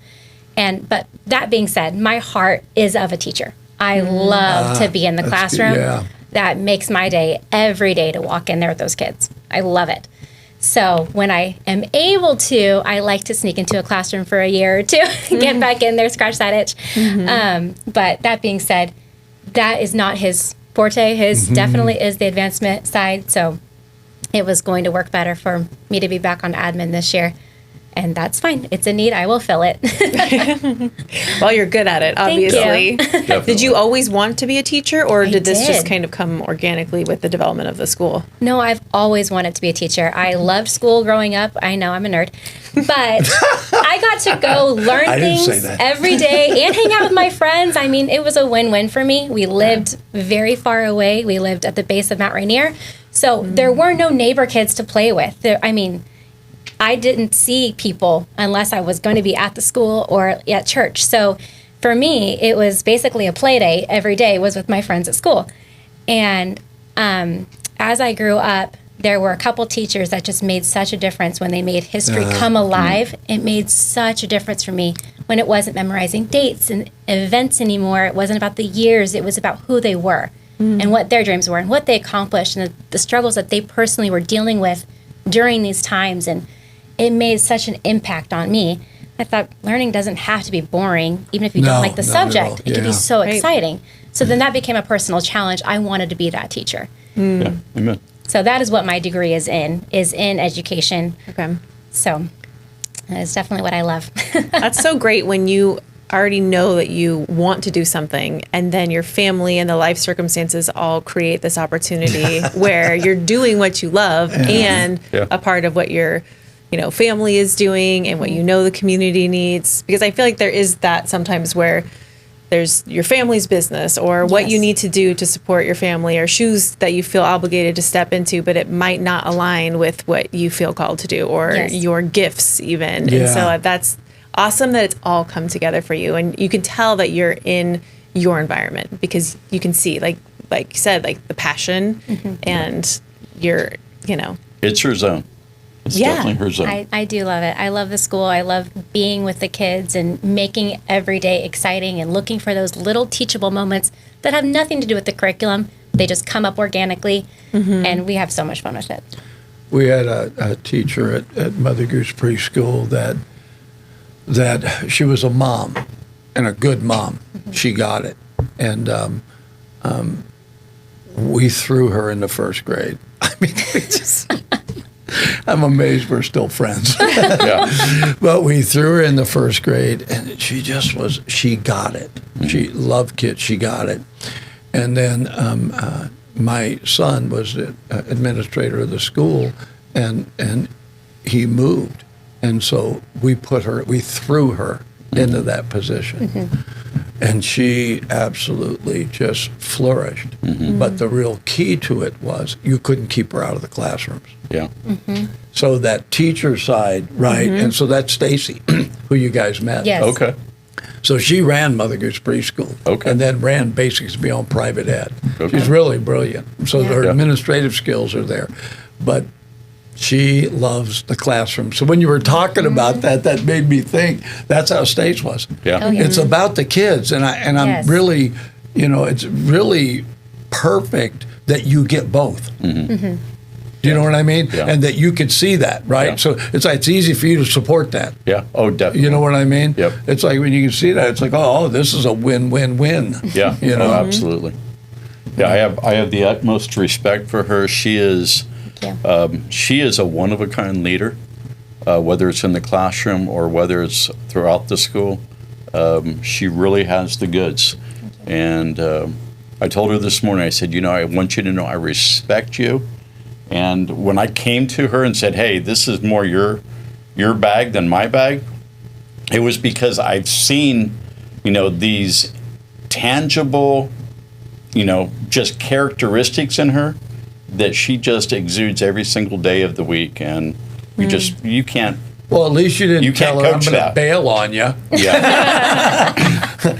Speaker 11: But that being said, my heart is of a teacher. I love to be in the classroom. That makes my day every day to walk in there with those kids. I love it. So when I am able to, I like to sneak into a classroom for a year or two, get back in there, scratch that itch. But that being said, that is not his forte. His definitely is the advancement side. So it was going to work better for me to be back on admin this year. And that's fine. It's a need. I will fill it.
Speaker 4: Well, you're good at it, obviously.
Speaker 11: Thank you.
Speaker 4: Did you always want to be a teacher, or did this just
Speaker 11: did.
Speaker 4: kind of come organically with the development of the school?
Speaker 11: No, I've always wanted to be a teacher. I loved school growing up. I know I'm a nerd. But I got to go learn things every day and hang out with my friends. I mean, it was a win-win for me. We lived very far away. We lived at the base of Mount Rainier. So there were no neighbor kids to play with. I didn't see people unless I was going to be at the school or at church. So for me, it was basically a play day every day was with my friends at school. And as I grew up, there were a couple teachers that just made such a difference when they made history come alive. It made such a difference for me when it wasn't memorizing dates and events anymore. It wasn't about the years. It was about who they were and what their dreams were and what they accomplished and the struggles that they personally were dealing with during these times. And it made such an impact on me. I thought learning doesn't have to be boring, even if you don't like the subject. It can be so exciting. So then that became a personal challenge. I wanted to be that teacher.
Speaker 10: Yeah, amen.
Speaker 11: So that is what my degree is in education.
Speaker 4: Okay.
Speaker 11: So it's definitely what I love.
Speaker 4: That's so great when you already know that you want to do something, and then your family and the life circumstances all create this opportunity where you're doing what you love and a part of what your family is doing and what the community needs. Because I feel like there is that sometimes where there's your family's business or what you need to do to support your family or shoes that you feel obligated to step into, but it might not align with what you feel called to do or your gifts even. And so that's awesome that it's all come together for you. And you can tell that you're in your environment because you can see, like you said, like the passion and your,
Speaker 10: It's her zone. It's definitely her zone.
Speaker 11: I do love it. I love the school. I love being with the kids and making every day exciting and looking for those little teachable moments that have nothing to do with the curriculum. They just come up organically, and we have so much fun with it.
Speaker 2: We had a teacher at Mother Goose Preschool that she was a mom and a good mom. She got it. And we threw her in the first grade. I mean, I'm amazed we're still friends. But we threw her in the first grade, and she got it. She loved kids. She got it. And then my son was the administrator of the school, and he moved, and so we threw her into that position, and she absolutely just flourished. But the real key to it was you couldn't keep her out of the classrooms.
Speaker 10: Yeah.
Speaker 2: So that teacher side, right? And so that's Stacy, who you guys met.
Speaker 11: Yes.
Speaker 10: Okay.
Speaker 2: So she ran Mother Goose Preschool,
Speaker 10: Okay.
Speaker 2: and then ran Basics Beyond Private Ed.
Speaker 10: Okay.
Speaker 2: She's really brilliant. So her
Speaker 10: Yeah.
Speaker 2: administrative skills are there, but she loves the classroom. So when you were talking about that made me think that's how Stace was.
Speaker 10: Yeah.
Speaker 11: Oh, yeah.
Speaker 2: It's about the kids, and I'm
Speaker 11: Yes.
Speaker 2: really, it's really perfect that you get both. Do you know what I mean?
Speaker 10: Yeah.
Speaker 2: And that you could see that, right?
Speaker 10: Yeah.
Speaker 2: So it's easy for you to support that.
Speaker 10: Yeah. Oh, definitely.
Speaker 2: You know what I mean?
Speaker 10: Yep.
Speaker 2: It's like when you can see that, it's like, oh, this is a win-win-win.
Speaker 10: Yeah.
Speaker 2: You know?
Speaker 10: Oh, absolutely. Yeah, I have the utmost respect for her. She is a one-of-a-kind leader, whether it's in the classroom or whether it's throughout the school. She really has the goods. And I told her this morning, I said, I want you to know I respect you. And when I came to her and said, hey, this is more your bag than my bag, it was because I've seen, these tangible, just characteristics in her that she just exudes every single day of the week. And you can't.
Speaker 2: Well, at least you didn't tell her I'm
Speaker 10: coach
Speaker 2: going to
Speaker 10: that.
Speaker 2: bail on you.
Speaker 10: Yeah.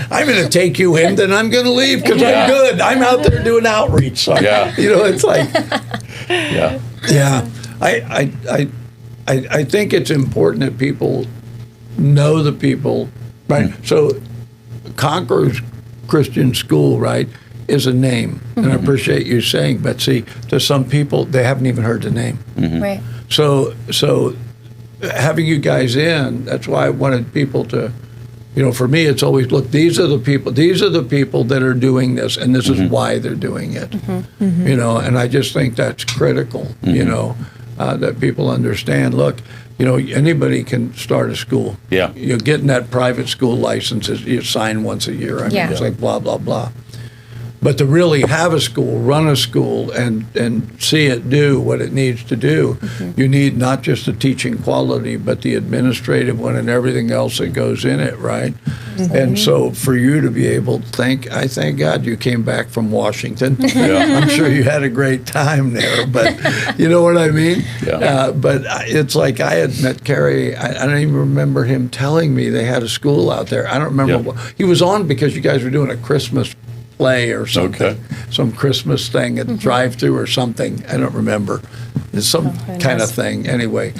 Speaker 2: I'm going to take you in, then I'm going to leave because
Speaker 10: Yeah.
Speaker 2: I'm good. I'm out there doing outreach. So
Speaker 10: Yeah.
Speaker 2: it's like,
Speaker 10: Yeah.
Speaker 2: yeah. I think it's important that people know the people, right? So Conquerors Christian School, right, is a name. And I appreciate you saying, but see, to some people, they haven't even heard the name.
Speaker 11: Right.
Speaker 2: So having you guys in, that's why I wanted people to, for me, it's always, look, these are the people that are doing this, and this is why they're doing it. And I just think that's critical, that people understand, look, anybody can start a school.
Speaker 10: Yeah.
Speaker 2: You're getting that private school license, you sign once a year. I mean,
Speaker 11: Yeah.
Speaker 2: it's like blah, blah, blah. But to really have a school, run a school, and see it do what it needs to do, you need not just the teaching quality, but the administrative one and everything else that goes in it, right? And so for you to be able to I thank God you came back from Washington.
Speaker 10: Yeah.
Speaker 2: I'm sure you had a great time there, but you know what I mean?
Speaker 10: Yeah.
Speaker 2: But it's like I had met Kerry, I don't even remember him telling me they had a school out there. I don't remember.
Speaker 10: Yeah.
Speaker 2: He was on because you guys were doing a Christmas play or something,
Speaker 10: Okay.
Speaker 2: some Christmas thing at the drive-through or something. I don't remember. It's some kind of thing anyway.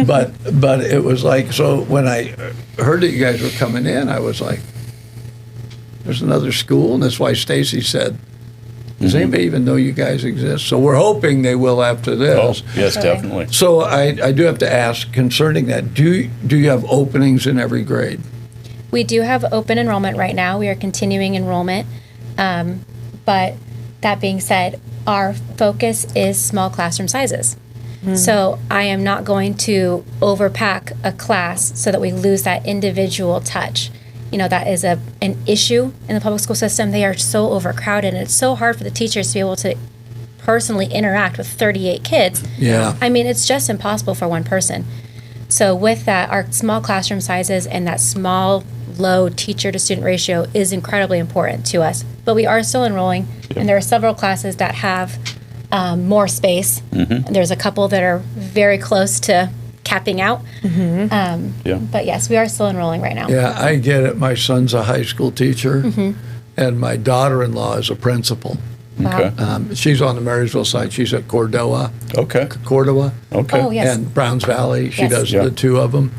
Speaker 2: but it was like, so when I heard that you guys were coming in, I was like, there's another school, and that's why Stacy said, does anybody even know you guys exist? So we're hoping they will after
Speaker 10: Oh,
Speaker 2: this.
Speaker 10: yes, definitely.
Speaker 2: So I do have to ask concerning that, do you have openings in every grade?
Speaker 11: We do have open enrollment right now. We are continuing enrollment. But that being said, our focus is small classroom sizes. So I am not going to overpack a class so that we lose that individual touch. That is an issue in the public school system. They are so overcrowded, and it's so hard for the teachers to be able to personally interact with 38 kids.
Speaker 2: Yeah.
Speaker 11: I mean, it's just impossible for one person. So with that, our small classroom sizes and that small, low teacher to student ratio is incredibly important to us. But we are still enrolling, and there are several classes that have more space. There's a couple that are very close to capping out. But yes, we are still enrolling right now.
Speaker 2: Yeah, I get it. My son's a high school teacher, and my daughter-in-law is a principal.
Speaker 11: Wow.
Speaker 10: Okay.
Speaker 2: She's on the Marysville side. She's at Cordova.
Speaker 10: Okay.
Speaker 2: Okay.
Speaker 11: Oh, yes.
Speaker 2: And Browns Valley. She
Speaker 11: Yes.
Speaker 2: does
Speaker 10: Yeah.
Speaker 2: the two of them.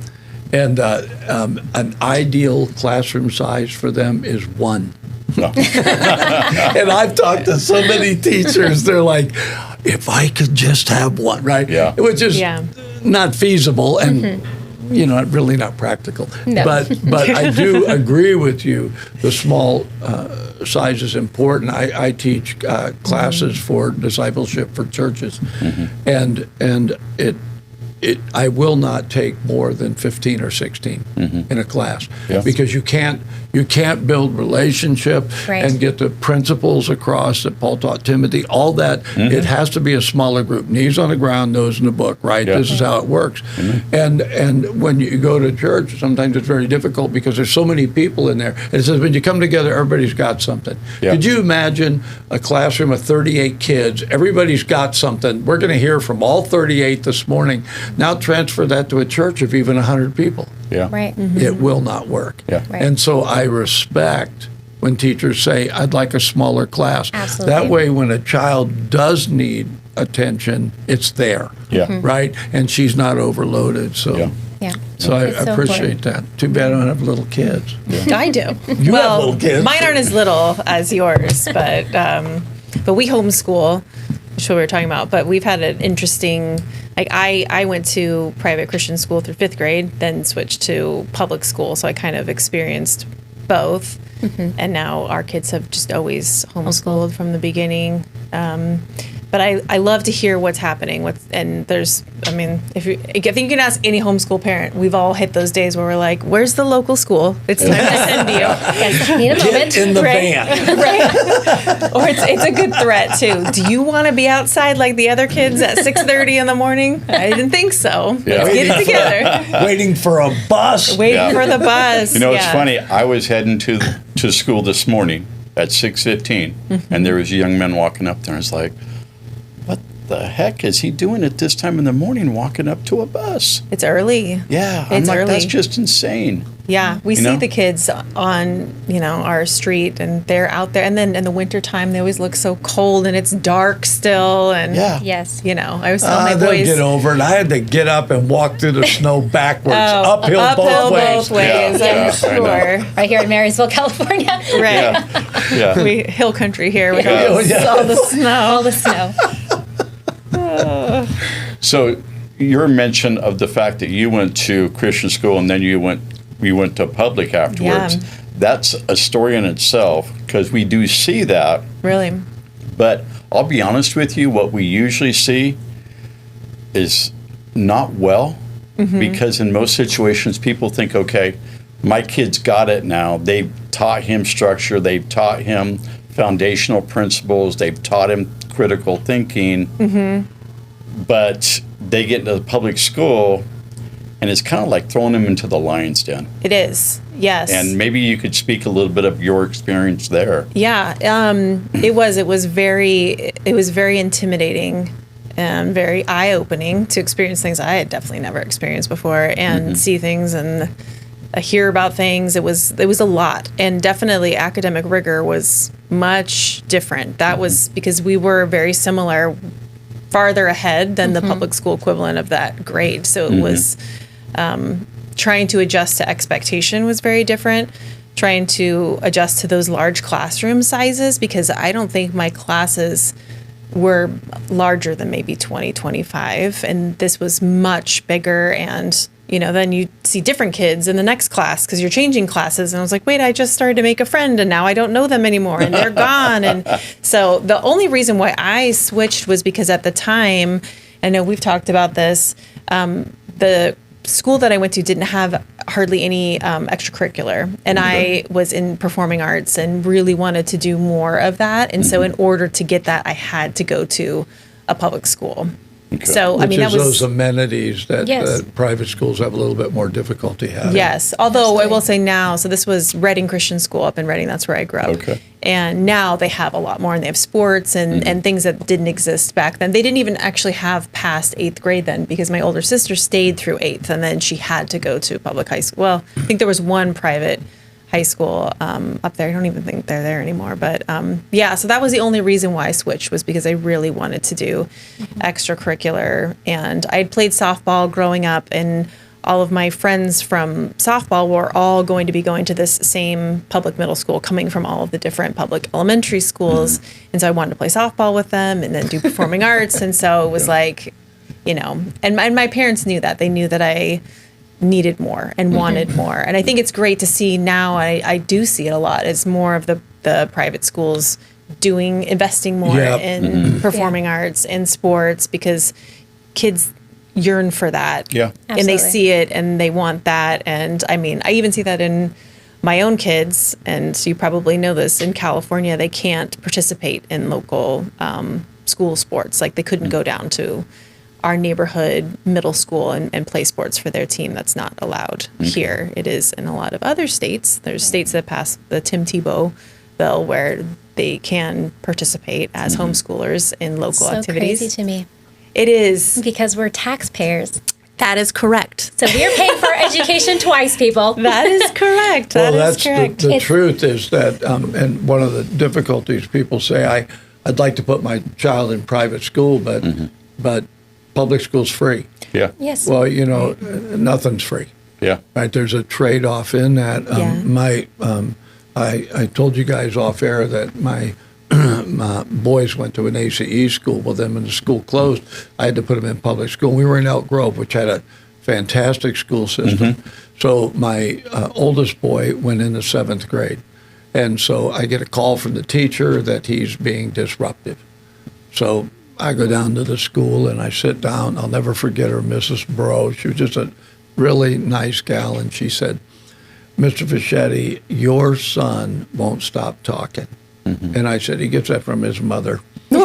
Speaker 2: And an ideal classroom size for them is 1.
Speaker 10: No.
Speaker 2: And I've talked to so many teachers. They're like, if I could just have 1, right?
Speaker 10: Yeah.
Speaker 2: Which is
Speaker 4: Yeah.
Speaker 2: not feasible and really not practical.
Speaker 11: No.
Speaker 2: But I do agree with you. The small size is important. I teach classes for discipleship for churches, and I will not take more than 15 or 16 in a class because you can't build relationship and get the principles across that Paul taught Timothy. All that it has to be a smaller group, knees on the ground, nose in the book. Right, this is how it works. And when you go to church, sometimes it's very difficult because there's so many people in there. And it says when you come together, everybody's got something. Could you imagine a classroom of 38 kids? Everybody's got something. We're going to hear from all 38 this morning. Now transfer that to a church of even 100 people.
Speaker 11: Right.
Speaker 2: It will not work. And so I respect when teachers say, I'd like a smaller class.
Speaker 11: Absolutely.
Speaker 2: That way, when a child does need attention, it's there. Right? And she's not overloaded. So. So I appreciate that. Too bad I don't have little kids.
Speaker 4: I do.
Speaker 2: You have little kids.
Speaker 4: Mine aren't as little as yours, but we homeschool, which is what we were talking about. But we've had an interesting, like I went to private Christian school through 5th grade, then switched to public school. So I kind of experienced both. And now our kids have just always homeschooled from the beginning. But I love to hear what's happening and there's, I mean, I think you can ask any homeschool parent, we've all hit those days where we're like, where's the local school? It's time to send you.
Speaker 11: Need a moment.
Speaker 2: Get in the van.
Speaker 4: Right. Or it's a good threat too. Do you want to be outside like the other kids at 6:30 in the morning? I didn't think so. Let's get it together.
Speaker 2: Waiting for a bus.
Speaker 4: Waiting for the bus.
Speaker 10: You know, it's funny. I was heading to school this morning at 6:15, and there was a young man walking up there. I was like, the heck is he doing at this time in the morning walking up to a bus?
Speaker 4: It's early.
Speaker 10: Yeah,
Speaker 4: it's
Speaker 10: I'm like,
Speaker 4: early.
Speaker 10: That's just insane.
Speaker 4: Yeah, we see the kids on, our street and they're out there. And then in the wintertime, they always look so cold and it's dark still. And
Speaker 11: yes,
Speaker 4: I was telling my
Speaker 2: they'll
Speaker 4: boys.
Speaker 2: get over it. I had to get up and walk through the snow backwards, uphill both ways.
Speaker 4: I'm sure.
Speaker 11: Right here in Marysville, California.
Speaker 4: Right.
Speaker 10: Yeah.
Speaker 4: We hill country here. We have all the snow.
Speaker 11: All the snow.
Speaker 10: So your mention of the fact that you went to Christian school and then you went to public afterwards, that's a story in itself because we do see that.
Speaker 4: Really?
Speaker 10: But I'll be honest with you, what we usually see is not well because in most situations people think, okay, my kid's got it now. They've taught him structure. They've taught him foundational principles. They've taught him critical thinking. But they get into the public school, and it's kind of like throwing them into the lion's den.
Speaker 4: It is, yes.
Speaker 10: And maybe you could speak a little bit of your experience there.
Speaker 4: Yeah, it was very intimidating and very eye-opening to experience things I had definitely never experienced before and see things and hear about things. It was a lot, and definitely academic rigor was much different. That was because we were very similar, farther ahead than the public school equivalent of that grade. So it was trying to adjust to expectation was very different. Trying to adjust to those large classroom sizes because I don't think my classes were larger than maybe 20, 25. And this was much bigger. And, then you see different kids in the next class because you're changing classes. And I was like, wait, I just started to make a friend and now I don't know them anymore and they're gone. And so the only reason why I switched was because at the time, I know we've talked about this, the school that I went to didn't have hardly any extracurricular. And I was in performing arts and really wanted to do more of that. And so in order to get that, I had to go to a public school.
Speaker 2: Okay.
Speaker 4: So,
Speaker 2: Which
Speaker 4: that was
Speaker 2: those amenities that private schools have a little bit more difficulty having.
Speaker 4: Yes, although I will say now, so this was Reading Christian School up in Reading, that's where I grew up.
Speaker 10: Okay.
Speaker 4: And now they have a lot more, and they have sports and things that didn't exist back then. They didn't even actually have past 8th grade then because my older sister stayed through 8th, and then she had to go to public high school. Well, I think there was one private high school up there. I don't even think they're there anymore. But so that was the only reason why I switched was because I really wanted to do extracurricular. And I had played softball growing up, and all of my friends from softball were all going to be going to this same public middle school, coming from all of the different public elementary schools. And so I wanted to play softball with them and then do performing arts. And so it was like, and my parents knew that. They knew that I needed more and wanted more. And I think it's great to see now, I do see it a lot, it's more of the private schools investing more in performing arts and sports because kids yearn for that.
Speaker 10: Yeah.
Speaker 4: And they
Speaker 11: Absolutely.
Speaker 4: see it and they want that. And I mean, I even see that in my own kids. And so you probably know this, in California, they can't participate in local school sports. Like they couldn't go down to our neighborhood middle school and play sports for their team. That's not allowed here. It is in a lot of other states. There's states that pass the Tim Tebow bill where they can participate as homeschoolers in local
Speaker 11: So
Speaker 4: activities.
Speaker 11: crazy to me
Speaker 4: It is.
Speaker 11: because we're taxpayers.
Speaker 4: That is correct.
Speaker 11: So we're paying for education twice, people.
Speaker 4: That is correct.
Speaker 2: Well,
Speaker 4: That is
Speaker 2: that's
Speaker 4: correct.
Speaker 2: the truth is that, and one of the difficulties people say, I'd like to put my child in private school, but public school's free.
Speaker 10: Yeah.
Speaker 11: Yes.
Speaker 2: Well, you know, nothing's free.
Speaker 10: Yeah.
Speaker 2: Right, there's a trade-off in that. I told you guys off air that my boys went to an ACE school. Well, then when the school closed, I had to put them in public school. We were in Elk Grove, which had a fantastic school system. So my oldest boy went into 7th grade. And so I get a call from the teacher that he's being disruptive. So I go down to the school and I sit down. I'll never forget her, Mrs. Bro. She was just a really nice gal. And she said, Mr. Fischetti, your son won't stop talking. And I said, he gets that from his mother.
Speaker 4: We're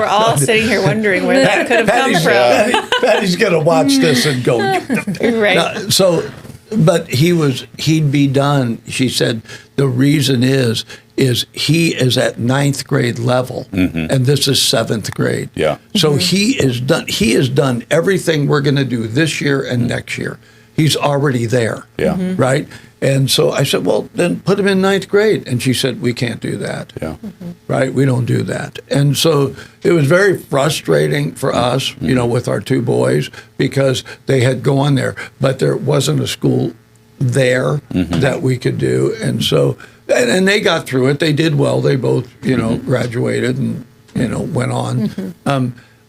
Speaker 4: all sitting here wondering where that could have come from.
Speaker 2: Patty's going to watch this and go.
Speaker 4: Right.
Speaker 2: But he'd be done. She said, the reason is he is at 9th grade level, and this is 7th grade.
Speaker 10: Yeah.
Speaker 2: So he is done. He has done everything we're going to do this year and next year. He's already there.
Speaker 10: Yeah.
Speaker 2: Right. And so I said, well, then put him in 9th grade. And she said, we can't do that.
Speaker 10: Yeah.
Speaker 2: Right. We don't do that. And so it was very frustrating for us, you know, with our two boys because they had gone there, but there wasn't a school there that we could do. And so, and they got through it. They did well. They both, you know, graduated and, you know, went on.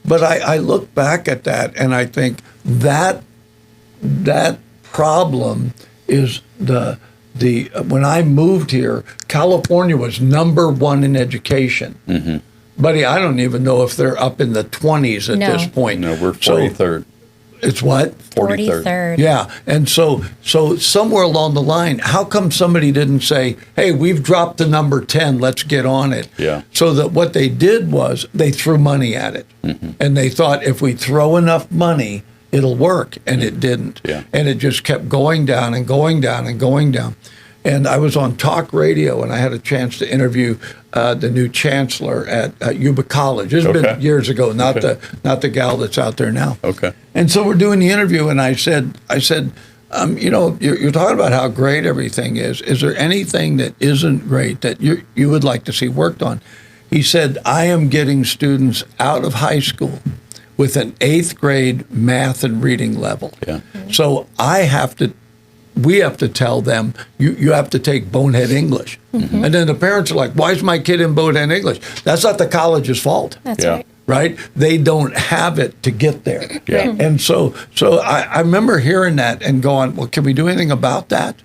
Speaker 2: But I look back at that and I think that problem is the when I moved here, California was #1 in education. Buddy, I don't even know if they're up in the 20s at this point.
Speaker 10: No, we're 43rd.
Speaker 2: It's what?
Speaker 11: 43rd.
Speaker 2: Yeah, and so somewhere along the line, how come somebody didn't say, "Hey, we've dropped to number 10. Let's get on it."
Speaker 10: Yeah.
Speaker 2: So that what they did was they threw money at it, and they thought if we throw enough money, it'll work, and it didn't.
Speaker 10: Yeah.
Speaker 2: And it just kept going down and going down and going down. And I was on talk radio, and I had a chance to interview the new chancellor at Yuba College. This has been years ago, not the gal that's out there now.
Speaker 10: Okay.
Speaker 2: And so we're doing the interview, and I said, you know, you're talking about how great everything is. Is there anything that isn't great that you would like to see worked on? He said, I am getting students out of high school with an 8th grade math and reading level.
Speaker 10: Yeah.
Speaker 2: So we have to tell them, you have to take bonehead English. And then the parents are like, why is my kid in bonehead English? That's not the college's fault.
Speaker 11: That's right.
Speaker 2: Right? They don't have it to get there.
Speaker 10: Yeah.
Speaker 2: And so I remember hearing that and going, well, can we do anything about that?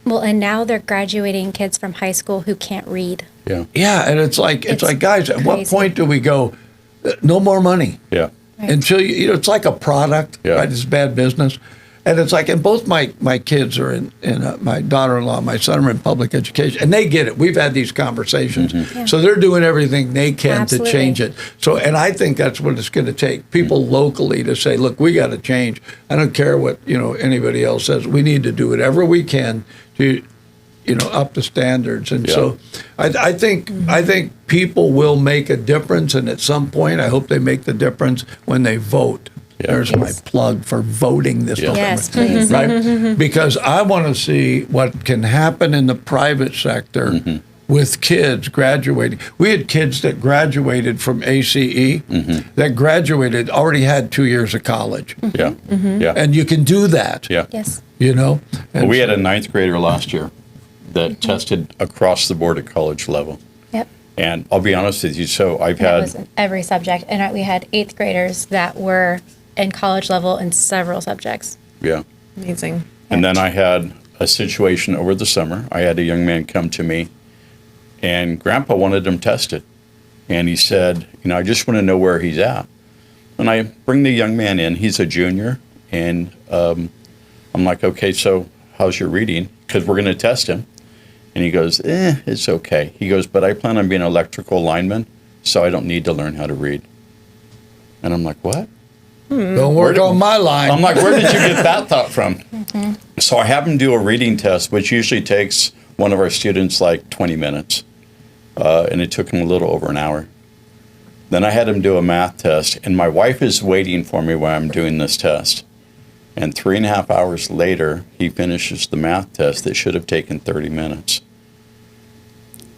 Speaker 11: Well, and now they're graduating kids from high school who can't read.
Speaker 10: Yeah.
Speaker 2: Yeah, and it's like, guys, at what
Speaker 11: crazy.
Speaker 2: point do we go, no more money?
Speaker 10: Yeah.
Speaker 11: Right.
Speaker 2: Until you know, it's like a product, right? It's bad business. And it's like, and both my kids are in my daughter-in-law, my son are in public education, and they get it. We've had these conversations. So they're doing everything they can to change it. So, and I think that's what it's going to take. People locally to say, look, we got to change. I don't care what, you know, anybody else says. We need to do whatever we can to, you know, up the standards. And so I think people will make a difference. And at some point, I hope they make the difference when they vote. There's my plug for voting this November.
Speaker 11: Yes, please.
Speaker 2: Right? Because I want to see what can happen in the private sector with kids graduating. We had kids that graduated from ACE that graduated, already had 2 years of college.
Speaker 10: Yeah. Yeah.
Speaker 2: And you can do that.
Speaker 10: Yeah.
Speaker 11: Yes.
Speaker 2: You know?
Speaker 10: Well, we had a 9th grader last year that tested across the board at college level.
Speaker 11: Yep.
Speaker 10: And I'll be honest with you, so I've
Speaker 11: That was
Speaker 10: had
Speaker 11: in every subject. And we had 8th graders that were in college level in several subjects.
Speaker 10: Yeah.
Speaker 4: Amazing.
Speaker 10: And then I had a situation over the summer. I had a young man come to me, and Grandpa wanted him tested. And he said, you know, I just want to know where he's at. And I bring the young man in. He's a junior. And I'm like, okay, so how's your reading? Because we're going to test him. And he goes, it's okay. He goes, but I plan on being an electrical lineman, so I don't need to learn how to read. And I'm like, what?
Speaker 2: Don't work on my line.
Speaker 10: I'm like, where did you get that thought from? So I have him do a reading test, which usually takes one of our students like 20 minutes. And it took him a little over an hour. Then I had him do a math test, and my wife is waiting for me while I'm doing this test. And 3.5 hours later, he finishes the math test that should have taken 30 minutes.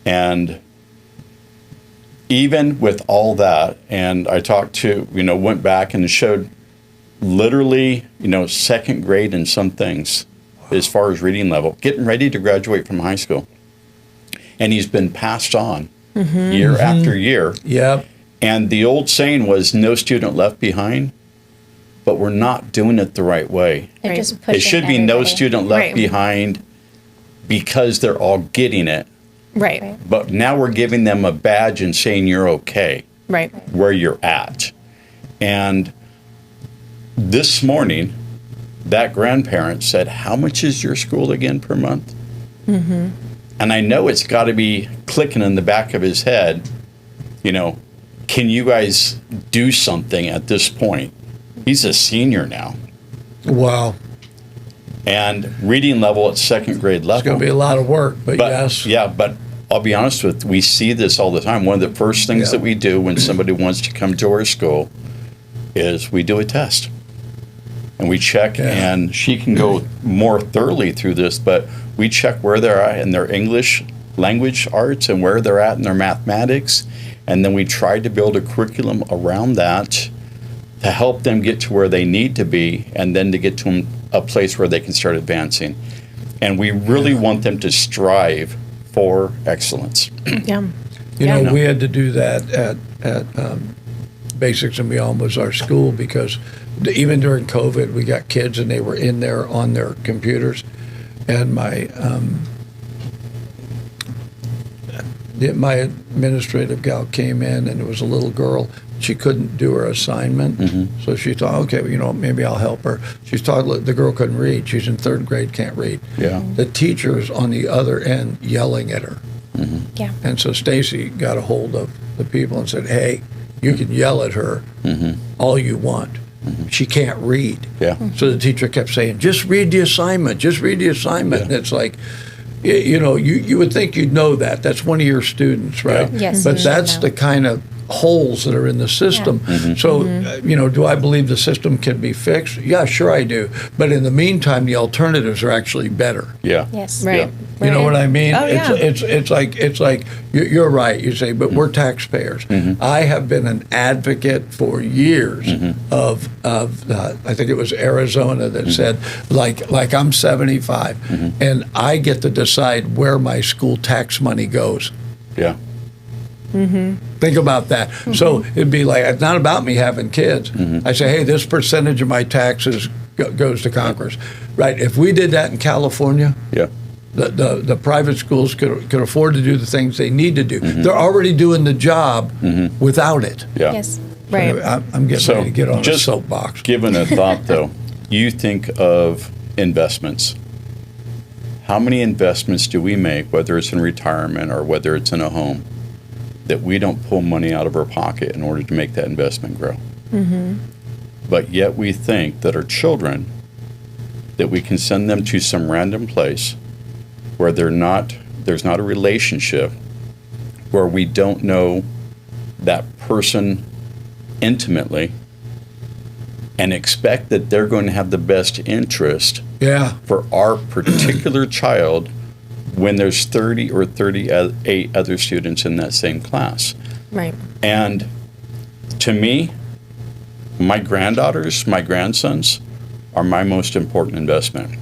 Speaker 10: And even with all that, and I talked to, went back and showed literally, second grade in some things as far as reading level, getting ready to graduate from high school. And he's been passed on year after year.
Speaker 2: Yep.
Speaker 10: And the old saying was, no student left behind, but we're not doing it the right way.
Speaker 11: They're just
Speaker 10: It
Speaker 11: pushing
Speaker 10: should be no
Speaker 11: everybody.
Speaker 10: student left behind because they're all getting it.
Speaker 4: Right.
Speaker 10: But now we're giving them a badge and saying you're okay
Speaker 4: Right.
Speaker 10: where you're at. And this morning, that grandparent said, how much is your school again per month? And I know it's got to be clicking in the back of his head, can you guys do something at this point? He's a senior now.
Speaker 2: Wow.
Speaker 10: And reading level at second grade level.
Speaker 2: It's going to be a lot of work, but yes.
Speaker 10: Yeah, but I'll be honest with you, we see this all the time. One of the first things that we do when somebody wants to come to our school is we do a test. And we check, and she can go more thoroughly through this, but we check where they're at in their English language arts and where they're at in their mathematics. And then we try to build a curriculum around that to help them get to where they need to be, and then to get to a place where they can start advancing. And we really want them to strive for excellence.
Speaker 4: Yeah.
Speaker 2: We had to do that at Basics and Beyond was our school, because even during COVID, we got kids and they were in there on their computers. And my administrative gal came in, and it was a little girl. She couldn't do her assignment, so she thought, okay, maybe I'll help her. She's taught the girl couldn't read. She's in third grade, can't read.
Speaker 10: Yeah.
Speaker 2: The teacher's on the other end yelling at her.
Speaker 11: Yeah.
Speaker 2: And so Stacy got a hold of the people and said, hey, you can yell at her all you want. She can't read.
Speaker 10: Yeah.
Speaker 2: So the teacher kept saying, just read the assignment, just read the assignment. And it's like, you would think you'd know that. That's one of your students, right?
Speaker 11: Yes,
Speaker 2: But
Speaker 11: you
Speaker 2: that's
Speaker 11: should
Speaker 2: the
Speaker 11: know.
Speaker 2: kind of holes that are in the system. So, do I believe the system can be fixed? Yeah, sure I do. But in the meantime, the alternatives are actually better.
Speaker 10: Yeah.
Speaker 11: Yes.
Speaker 4: Right.
Speaker 10: Yeah.
Speaker 2: You know what I mean?
Speaker 4: Oh, yeah.
Speaker 2: It's like you're right. You say, but we're taxpayers. I have been an advocate for years of I think it was Arizona that said, like I'm 75, and I get to decide where my school tax money goes.
Speaker 10: Yeah.
Speaker 2: Think about that. So it'd be like, it's not about me having kids. I say, hey, this percentage of my taxes goes to Conquerors, right? If we did that in California, the private schools could afford to do the things they need to do. They're already doing the job without it.
Speaker 10: Yeah.
Speaker 11: Yes.
Speaker 4: Right.
Speaker 2: I'm getting ready to get on a soapbox.
Speaker 10: Given a thought, though, you think of investments. How many investments do we make, whether it's in retirement or whether it's in a home, that we don't pull money out of our pocket in order to make that investment grow? But yet we think that our children, that we can send them to some random place where there's not a relationship, where we don't know that person intimately, and expect that they're going to have the best interest for our particular child when there's 30 or 38 other students in that same class.
Speaker 4: Right.
Speaker 10: And to me, my granddaughters, my grandsons are my most important investment.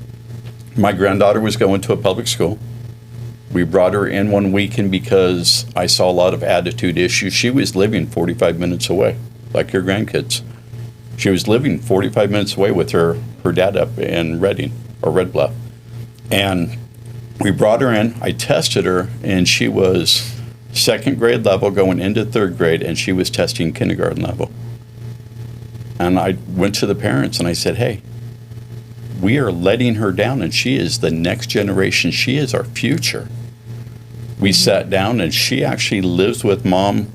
Speaker 10: My granddaughter was going to a public school. We brought her in one weekend because I saw a lot of attitude issues. She was living 45 minutes away, like your grandkids. She was living 45 minutes away with her dad up in Redding or Red Bluff. And we brought her in, I tested her, and she was second grade level going into third grade, and she was testing kindergarten level. And I went to the parents and I said, hey, we are letting her down, and she is the next generation. She is our future. We sat down, and she actually lives with mom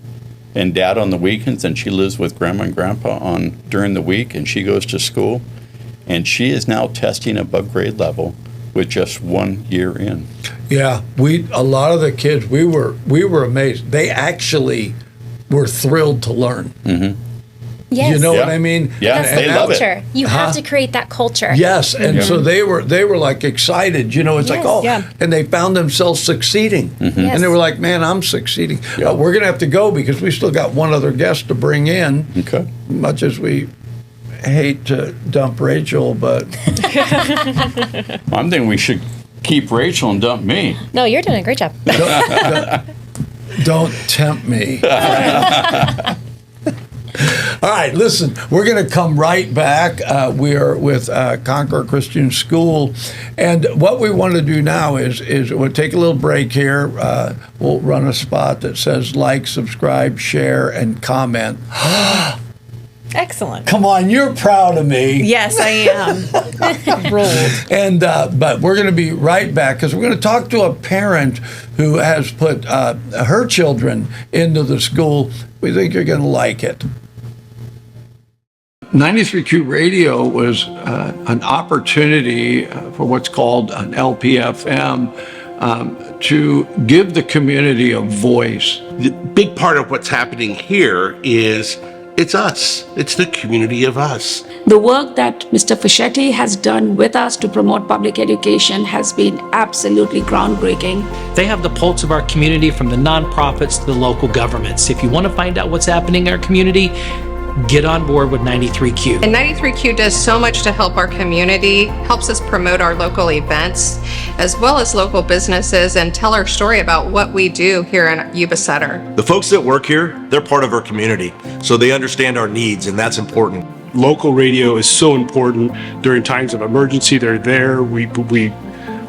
Speaker 10: and dad on the weekends, and she lives with grandma and grandpa during the week, and she goes to school. And she is now testing above grade level with just 1 year in.
Speaker 2: Yeah, a lot of the kids, we were amazed. They actually were thrilled to learn.
Speaker 10: Mm-hmm.
Speaker 11: Yes.
Speaker 2: You know what I mean?
Speaker 10: Yeah,
Speaker 11: That's
Speaker 10: they
Speaker 11: the
Speaker 10: love
Speaker 11: culture.
Speaker 10: it.
Speaker 11: You have to create that culture.
Speaker 2: Yes, and so they were like excited. You know, it's like, and they found themselves succeeding.
Speaker 10: Mm-hmm.
Speaker 11: Yes.
Speaker 2: And they were like, man, I'm succeeding.
Speaker 10: Yeah.
Speaker 2: We're going to have to go because we still got one other guest to bring in.
Speaker 10: Okay.
Speaker 2: Much as we hate to dump Rachel, but
Speaker 10: I'm thinking we should keep Rachel and dump me.
Speaker 11: No, you're doing a great job.
Speaker 2: don't tempt me. All right, listen, we're going to come right back. We are with Conqueror Christian School. And what we want to do now is we'll take a little break here. We'll run a spot that says like, subscribe, share, and comment.
Speaker 4: Excellent.
Speaker 2: Come on, you're proud of me.
Speaker 4: Yes, I am. Rolled.
Speaker 2: And but we're going to be right back because we're going to talk to a parent who has put her children into the school. We think you're going to like it. 93Q Radio was an opportunity for what's called an LPFM to give the community a voice.
Speaker 5: The big part of what's happening here is it's us. It's the community of us.
Speaker 6: The work that Mr. Fischetti has done with us to promote public education has been absolutely groundbreaking.
Speaker 7: They have the pulse of our community from the nonprofits to the local governments. If you want to find out what's happening in our community, get on board with 93Q.
Speaker 8: And 93Q does so much to help our community, helps us promote our local events, as well as local businesses, and tell our story about what we do here in Yuba Sutter.
Speaker 9: The folks that work here, they're part of our community, so they understand our needs, and that's important.
Speaker 3: Local radio is so important during times of emergency. They're there. We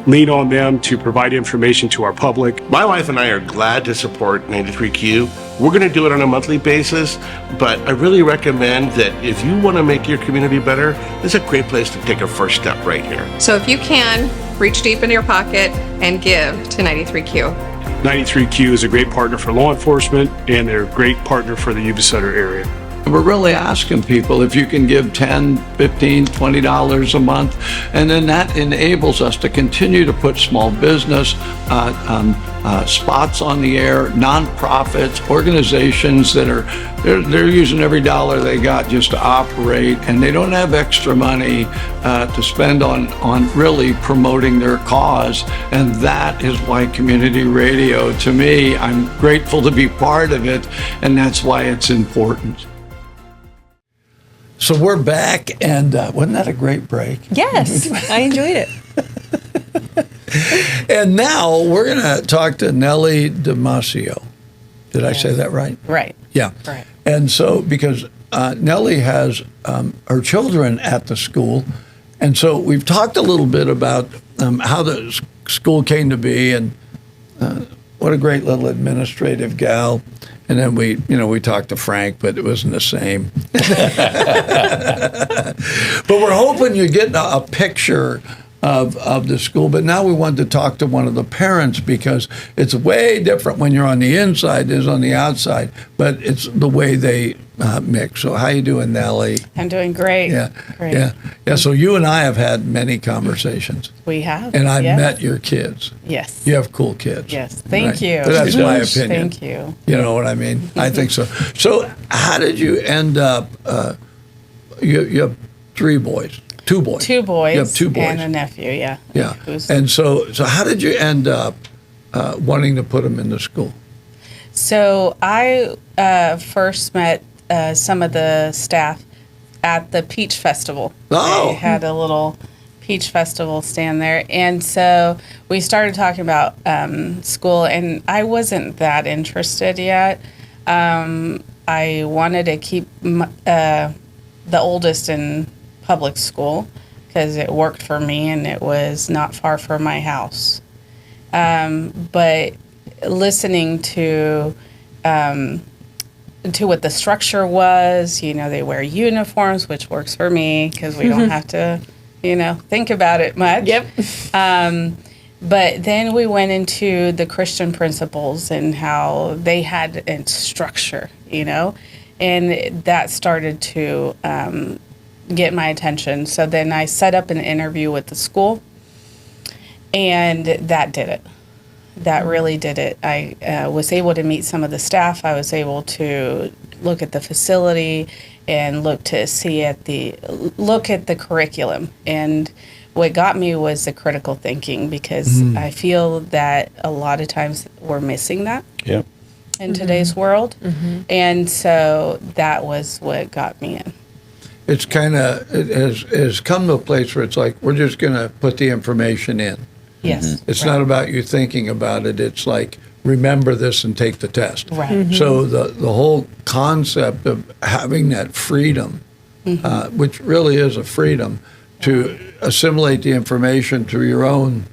Speaker 3: lean on them to provide information to our public.
Speaker 5: My wife and I are glad to support 93Q. We're going to do it on a monthly basis, but I really recommend that if you want to make your community better, this is a great place to take a first step right here.
Speaker 8: So if you can, reach deep into your pocket and give to 93Q.
Speaker 3: 93Q is a great partner for law enforcement, and they're a great partner for the Yuba Sutter area.
Speaker 2: We're really asking people if you can give $10, $15, $20 a month, and then that enables us to continue to put small business spots on the air, nonprofits, organizations that they're using every dollar they got just to operate, and they don't have extra money to spend on really promoting their cause. And that is why community radio, to me, I'm grateful to be part of it, and that's why it's important. So we're back, and wasn't that a great break?
Speaker 4: Yes, I enjoyed it.
Speaker 2: And now we're going to talk to Nelly Damasio. Did I say that right?
Speaker 4: Right.
Speaker 2: Yeah.
Speaker 4: Right.
Speaker 2: And so, because Nelly has her children at the school, and so we've talked a little bit about how the school came to be, and what a great little administrative gal. And then we talked to Frank, but it wasn't the same. But we're hoping you're getting a picture of the school. But now we wanted to talk to one of the parents because it's way different when you're on the inside than on the outside. But it's the way they mix. So how you doing, Nelly?
Speaker 12: I'm doing great.
Speaker 2: Yeah,
Speaker 12: great.
Speaker 2: Yeah. So you and I have had many conversations.
Speaker 12: We have.
Speaker 2: And I've
Speaker 12: yes.
Speaker 2: met your kids.
Speaker 12: Yes.
Speaker 2: You have cool kids.
Speaker 12: Yes. Thank
Speaker 2: right?
Speaker 12: you.
Speaker 2: But that's my opinion.
Speaker 12: Thank you.
Speaker 2: You know what I mean? I think so. So how did you end up, you have 3 boys, 2 boys.
Speaker 12: 2 boys.
Speaker 2: You have 2 boys.
Speaker 12: And a nephew, yeah.
Speaker 2: Yeah. And so how did you end up wanting to put them in the school?
Speaker 12: So I first met some of the staff at the Peach Festival.
Speaker 2: Oh.
Speaker 12: They had a little Peach Festival stand there. And so we started talking about school, and I wasn't that interested yet. I wanted to keep the oldest in public school because it worked for me and it was not far from my house. But listening to to what the structure was. They wear uniforms, which works for me because we don't have to, think about it much.
Speaker 4: Yep.
Speaker 12: But then we went into the Christian principles and how they had a structure, and that started to get my attention. So then I set up an interview with the school, and that did it. That really did it. I was able to meet some of the staff. I was able to look at the facility and look at the curriculum. And what got me was the critical thinking, because I feel that a lot of times we're missing that in today's world. And so that was what got me in.
Speaker 2: It's kind of, it has come to a place where it's like, we're just going to put the information in.
Speaker 12: Yes.
Speaker 2: It's not about you thinking about it. It's like, remember this and take the test.
Speaker 12: Right.
Speaker 2: So the whole concept of having that freedom, which really is a freedom, to assimilate the information to your own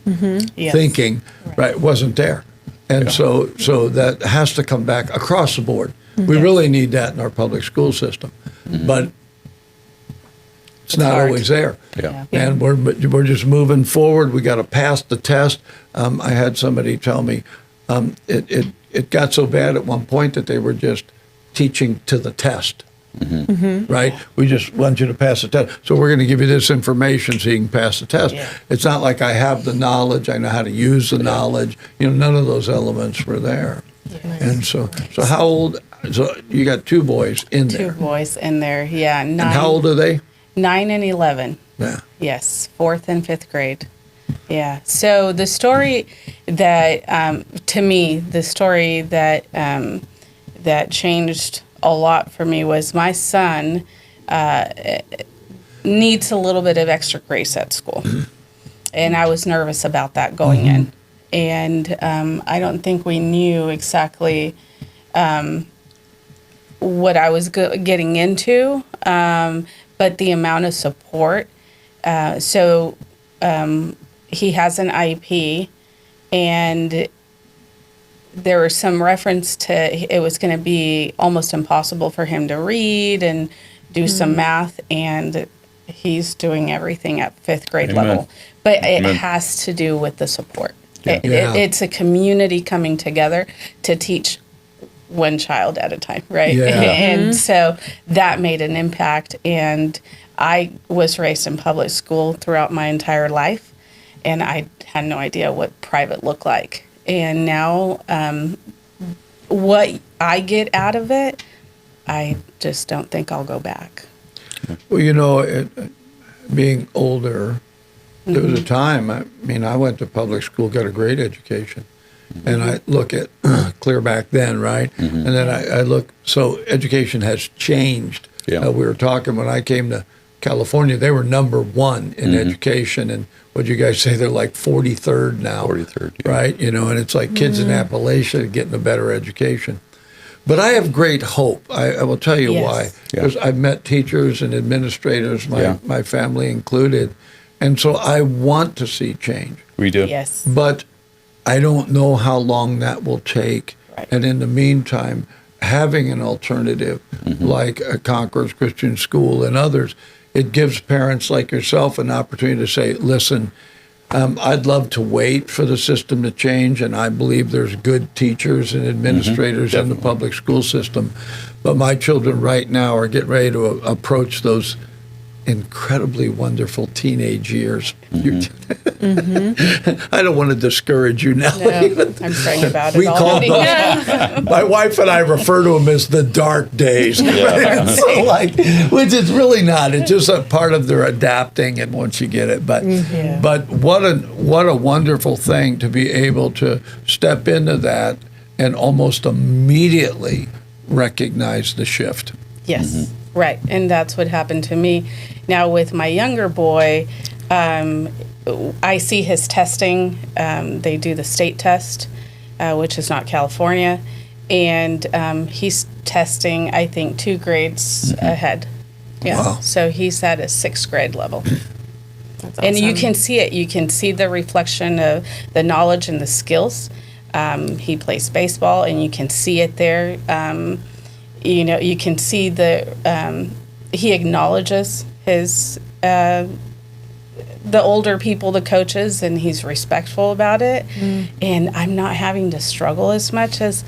Speaker 2: thinking, right, wasn't there. And so that has to come back across the board. We really need that in our public school system. But it's not
Speaker 12: hard.
Speaker 2: always there.
Speaker 10: Yeah.
Speaker 2: And we're just moving forward. We got to pass the test. I had somebody tell me it got so bad at one point that they were just teaching to the test. Right? We just want you to pass the test. So we're going to give you this information so you can pass the test. It's not like I have the knowledge, I know how to use the knowledge. None of those elements were there. And so how old? So you got two boys in there.
Speaker 12: Two boys in there, yeah. 9,
Speaker 2: And how old are they?
Speaker 12: 9 and 11.
Speaker 2: Yeah.
Speaker 12: Yes, 4th and 5th grade. Yeah. So the story that, to me, the story that that changed a lot for me was my son needs a little bit of extra grace at school. And I was nervous about that going in. And I don't think we knew exactly what I was getting into, but the amount of support. So he has an IEP, and there was some reference to it was going to be almost impossible for him to read and do some math, and he's doing everything at 5th grade level. But it has to do with the support. It's a community coming together to teach one child at a time, right? And so that made an impact. And I was raised in public school throughout my entire life, and I had no idea what private looked like. And now what I get out of it, I just don't think I'll go back.
Speaker 2: Well, being older, there was a time, I went to public school, got a great education. And I look at clear back then, right? And then I look, so education has changed. We were talking when I came to California, they were #1 in education. And what'd you guys say? They're like 43rd now.
Speaker 10: 43rd,
Speaker 2: right? And it's like kids in Appalachia getting a better education. But I have great hope. I will tell you why. Because I've met teachers and administrators, my family included. And so I want to see change.
Speaker 10: We do.
Speaker 12: Yes.
Speaker 2: But I don't know how long that will take. Right. And in the meantime, having an alternative like a Conquerors Christian School and others, it gives parents like yourself an opportunity to say, listen, I'd love to wait for the system to change, and I believe there's good teachers and administrators in the public school system. But my children right now are getting ready to approach those incredibly wonderful teenage years. I don't want to discourage you, Nelly.
Speaker 12: No, I'm praying about it
Speaker 2: we call
Speaker 12: already.
Speaker 2: my wife and I refer to them as the dark days. So which is really not. It's just a part of their adapting, and once you get it. But what a wonderful thing to be able to step into that and almost immediately recognize the shift.
Speaker 12: Yes. Right, and that's what happened to me. Now with my younger boy, I see his testing. They do the state test, which is not California, and he's testing, I think, 2 grades ahead. Yeah, wow. So he's at a 6th grade level. That's awesome. And you can see it. You can see the reflection of the knowledge and the skills. He plays baseball, and you can see it there. you can see he acknowledges his the older people, the coaches, and he's respectful about it. And I'm not having to struggle as much as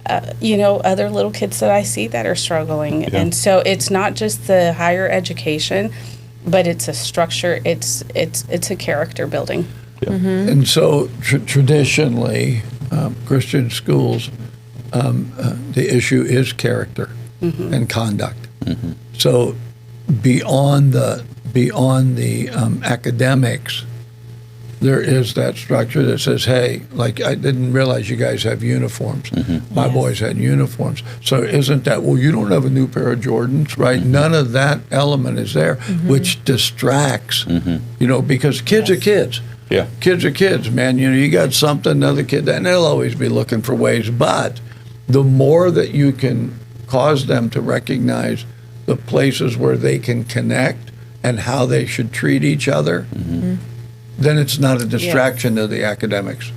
Speaker 12: other little kids that I see that are struggling.
Speaker 2: Yeah.
Speaker 12: And so it's not just the higher education, but it's a structure. It's a character building.
Speaker 2: And so traditionally, Christian schools, the issue is character and conduct. So beyond the academics, there is that structure that says, hey, like, I didn't realize you guys have uniforms. My boys had uniforms. So isn't that, well, you don't have a new pair of Jordans, right? None of that element is there, which distracts, because kids are kids.
Speaker 10: Yeah.
Speaker 2: Kids are kids, man. You got something, another kid, and they'll always be looking for ways. But the more that you can cause them to recognize the places where they can connect and how they should treat each other, then it's not a distraction to the academics.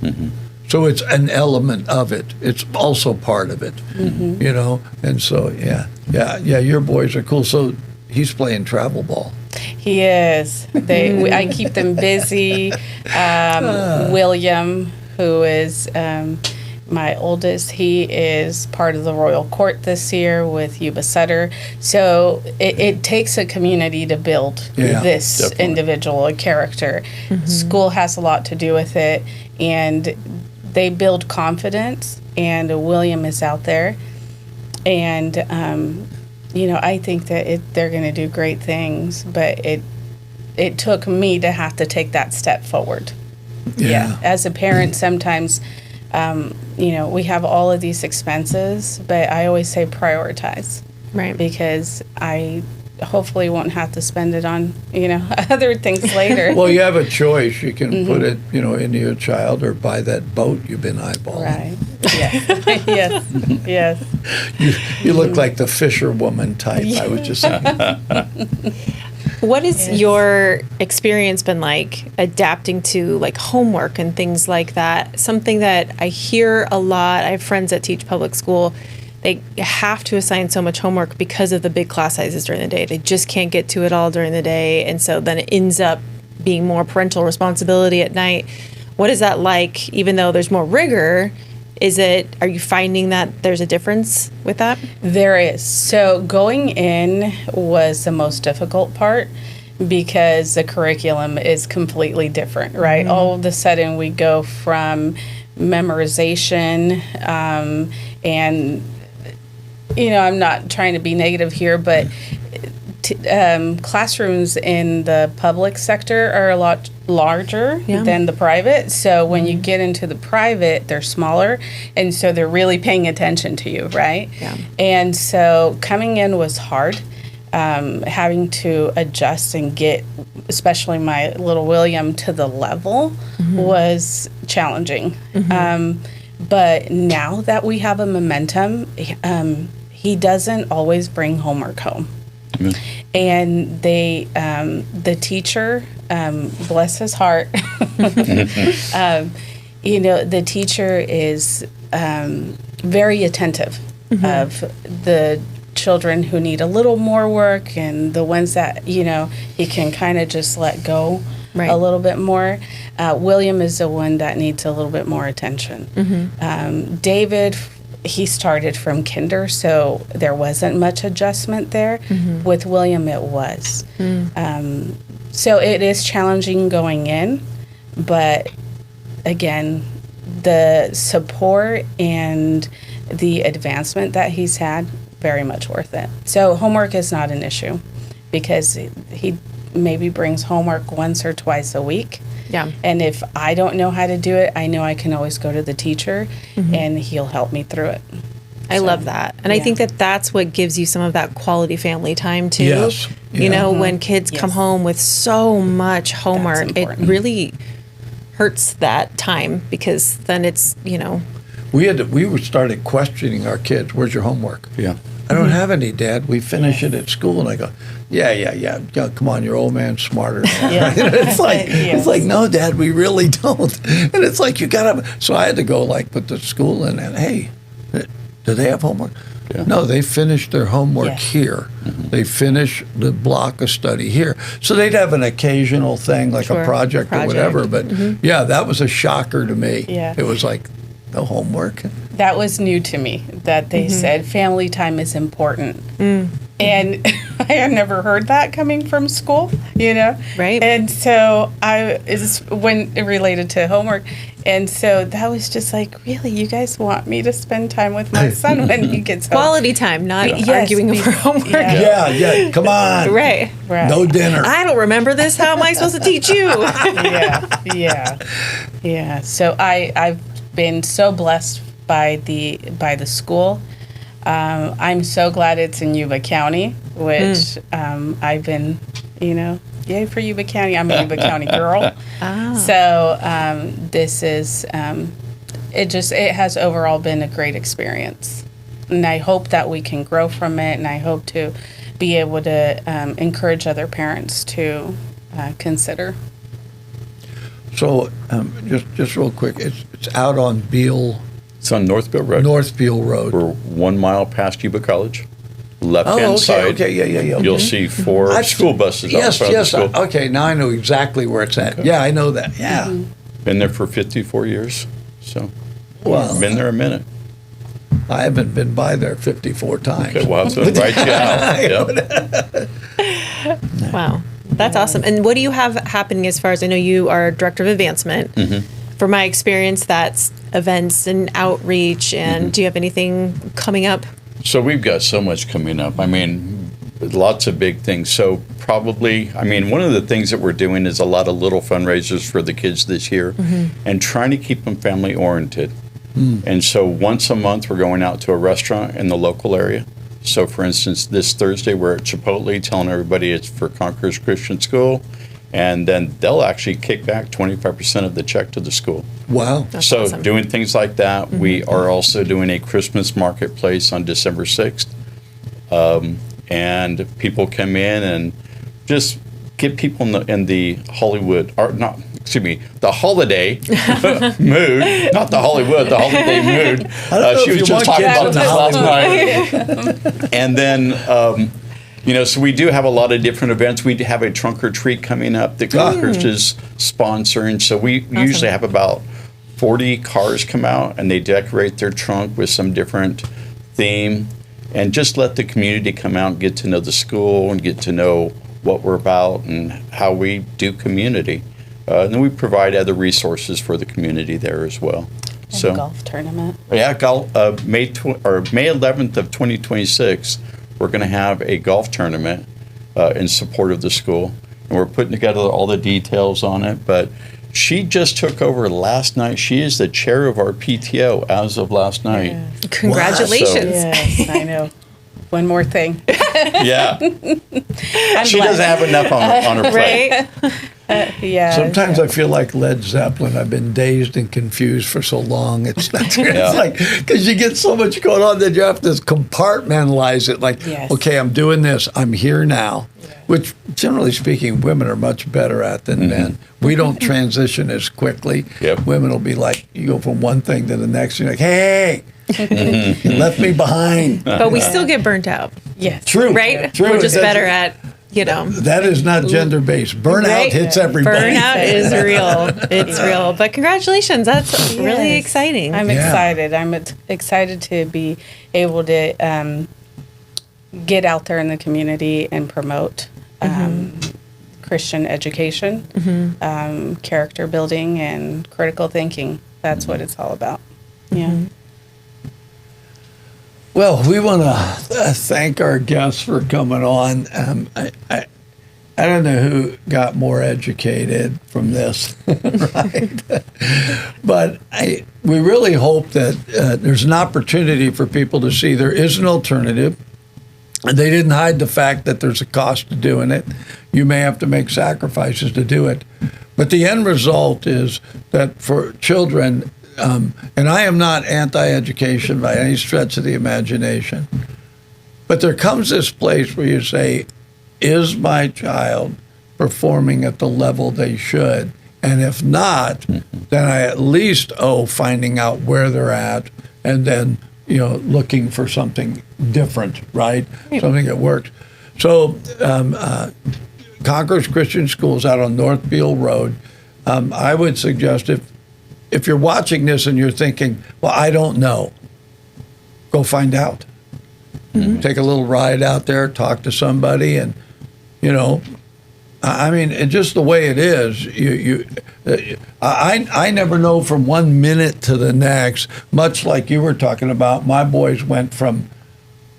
Speaker 2: So it's an element of it. It's also part of it, And so, yeah, your boys are cool. So he's playing travel ball.
Speaker 12: He is. I keep them busy. William, who is my oldest, he is part of the Royal Court this year with Yuba Sutter. So it takes a community to build this definitely. Individual, a character. School has a lot to do with it, and they build confidence, and William is out there. And, I think that they're going to do great things, but it took me to have to take that step forward. Yeah. As a parent, sometimes, we have all of these expenses, but I always say prioritize. Right. Because I hopefully won't have to spend it on, other things later.
Speaker 2: Well, you have a choice. You can put it, into your child or buy that boat you've been eyeballing.
Speaker 12: Right. Yes. Yes.
Speaker 2: You look like the fisherwoman type, I was just saying.
Speaker 4: What has your experience been like adapting to like homework and things like that? Something that I hear a lot. I have friends that teach public school. They have to assign so much homework because of the big class sizes during the day. They just can't get to it all during the day. And so then it ends up being more parental responsibility at night. What is that like, even though there's more rigor? Are you finding that there's a difference with that?
Speaker 12: There is. So going in was the most difficult part because the curriculum is completely different, right? All of a sudden we go from memorization and, I'm not trying to be negative here, but classrooms in the public sector are a lot larger than the private. So when you get into the private, they're smaller, and so they're really paying attention to you, right? Yeah. And so coming in was hard, having to adjust and get, especially my little William, to the level was challenging. But now that we have a momentum, he doesn't always bring homework home. And the teacher, bless his heart, the teacher is very attentive of the children who need a little more work and the ones that, he can kind of just let go a little bit more. William is the one that needs a little bit more attention. David, he started from kinder, so there wasn't much adjustment there. With William, it was. So it is challenging going in, but again, the support and the advancement that he's had, very much worth it. So homework is not an issue because he maybe brings homework once or twice a week. Yeah. And if I don't know how to do it, I know I can always go to the teacher and he'll help me through it.
Speaker 4: I love that. And I think that that's what gives you some of that quality family time too.
Speaker 2: Yes. Yeah.
Speaker 4: When kids come home with so much homework, it really hurts that time because then it's,
Speaker 2: we started questioning our kids. Where's your homework?
Speaker 10: Yeah.
Speaker 2: I don't have any, Dad. We finish it at school. And I go, yeah. Come on, your old man's smarter than that. Right? It's like, no, Dad, we really don't. And it's like, you got to. So I had to go put the school in and, hey, do they have homework? No, they finished their homework
Speaker 12: Yes.
Speaker 2: here. They finish the block of study here. So they'd have an occasional thing like
Speaker 4: Sure.
Speaker 2: a project or whatever. But yeah, that was a shocker to me.
Speaker 12: Yeah.
Speaker 2: It was like no homework.
Speaker 12: That was new to me, that they said family time is important. And I had never heard that coming from school,
Speaker 4: Right.
Speaker 12: And so when it related to homework. And so that was just like, really, you guys want me to spend time with my son when he gets home?
Speaker 4: Quality time, not
Speaker 12: Yes,
Speaker 4: arguing over homework.
Speaker 2: Yeah, come on.
Speaker 4: Right.
Speaker 2: No dinner.
Speaker 4: I don't remember this. How am I supposed to teach you?
Speaker 12: Yeah. So I've been so blessed by the school. I'm so glad it's in Yuba County, which I've been, yay for Yuba County. I'm a Yuba County girl. So this is, it has overall been a great experience. And I hope that we can grow from it, and I hope to be able to encourage other parents to consider.
Speaker 2: So just real quick, it's out on Beale.
Speaker 10: It's on North Beale Road.
Speaker 2: North Beale Road.
Speaker 10: We're 1 mile past Yuba College. Left-hand side.
Speaker 2: Yeah.
Speaker 10: You'll see 4 school buses
Speaker 2: Yes,
Speaker 10: outside the school.
Speaker 2: Okay, now I know exactly where it's at.
Speaker 10: Okay.
Speaker 2: Yeah, I know that. Yeah.
Speaker 10: Been there for 54 years. So,
Speaker 2: Wow.
Speaker 10: been there a minute.
Speaker 2: I haven't been by there 54 times.
Speaker 10: Okay, we'll have to invite you out. Yep.
Speaker 4: Wow. That's awesome. And what do you have happening as far as, I know you are Director of Advancement. From my experience, that's events and outreach. And do you have anything coming up?
Speaker 10: So we've got so much coming up. I mean, lots of big things. So probably, one of the things that we're doing is a lot of little fundraisers for the kids this year and trying to keep them family oriented. And so once a month, we're going out to a restaurant in the local area. So for instance, this Thursday, we're at Chipotle telling everybody it's for Conquerors Christian School. And then they'll actually kick back 25% of the check to the school.
Speaker 2: Wow.
Speaker 4: That's
Speaker 10: so
Speaker 4: awesome.
Speaker 10: doing things like that. We are also doing a Christmas marketplace on December 6th. And people come in and just get people in the Hollywood, or not, excuse me, the holiday mood, not the Hollywood, the holiday mood. She was just talking about this last night. And then, so we do have a lot of different events. We have a trunk or treat coming up that Conquerors is sponsoring. So we usually have about 40 cars come out and they decorate their trunk with some different theme and just let the community come out and get to know the school and get to know what we're about and how we do community. And then we provide other resources for the community there as well.
Speaker 12: And a golf tournament.
Speaker 10: Yeah, May 11th of 2026, we're going to have a golf tournament in support of the school. And we're putting together all the details on it. But she just took over last night. She is the chair of our PTO as of last night.
Speaker 12: Yeah.
Speaker 4: Congratulations.
Speaker 10: Wow.
Speaker 12: Yes, I know. One more thing.
Speaker 10: Yeah. She doesn't have enough on her plate.
Speaker 4: Right?
Speaker 12: Yeah.
Speaker 2: Sometimes I feel like Led Zeppelin. I've been dazed and confused for so long. It's like, because you get so much going on that you have to compartmentalize it. Like, okay, I'm doing this. I'm here now. Which, generally speaking, women are much better at than men. We don't transition as quickly. Women will be like, you go from one thing to the next. You're like, hey, you left me behind.
Speaker 4: But we still get burnt out.
Speaker 12: Yes.
Speaker 2: True.
Speaker 4: Right?
Speaker 2: True.
Speaker 4: We're just better at,
Speaker 2: That is not gender-based. Burnout hits everybody.
Speaker 4: Burnout is real. It's real. But congratulations. That's really exciting.
Speaker 12: I'm excited. I'm excited to be able to get out there in the community and promote Christian education, character building, and critical thinking. That's what it's all about. Yeah.
Speaker 2: Well, we want to thank our guests for coming on. I don't know who got more educated from this, right? But we really hope that there's an opportunity for people to see there is an alternative. And they didn't hide the fact that there's a cost to doing it. You may have to make sacrifices to do it. But the end result is that for children, and I am not anti-education by any stretch of the imagination, but there comes this place where you say, is my child performing at the level they should? And if not, then I at least owe finding out where they're at and then looking for something different, right? Something that works. So Conquerors Christian Schools out on North Beale Road. I would suggest if you're watching this and you're thinking, well, I don't know, go find out. Take a little ride out there, talk to somebody, and I mean, and just the way it is, I never know from 1 minute to the next. Much like you were talking about, my boys went from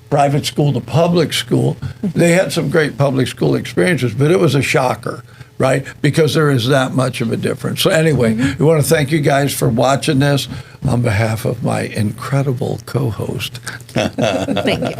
Speaker 2: private school to public school. They had some great public school experiences, but it was a shocker, right? Because there is that much of a difference. So anyway, we want to thank you guys for watching this on behalf of my incredible co-host.
Speaker 4: Thank you.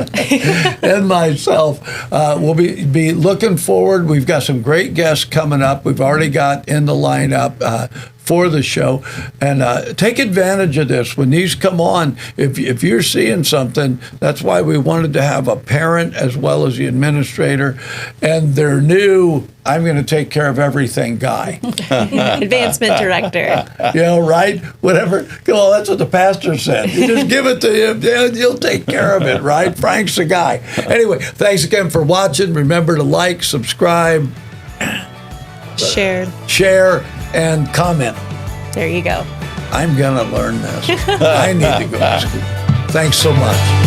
Speaker 2: And myself. We'll be looking forward. We've got some great guests coming up. We've already got in the lineup for the show. And take advantage of this. When these come on, if you're seeing something, that's why we wanted to have a parent as well as the administrator. And their new, I'm going to take care of everything guy.
Speaker 4: Advancement director.
Speaker 2: Right? Whatever. Well, that's what the pastor said. You just give it to him, he'll take care of it, right? Frank's the guy. Anyway, thanks again for watching. Remember to like, subscribe,
Speaker 4: share,
Speaker 2: and comment.
Speaker 4: There you go.
Speaker 2: I'm going to learn this. I need to go to school. Thanks so much.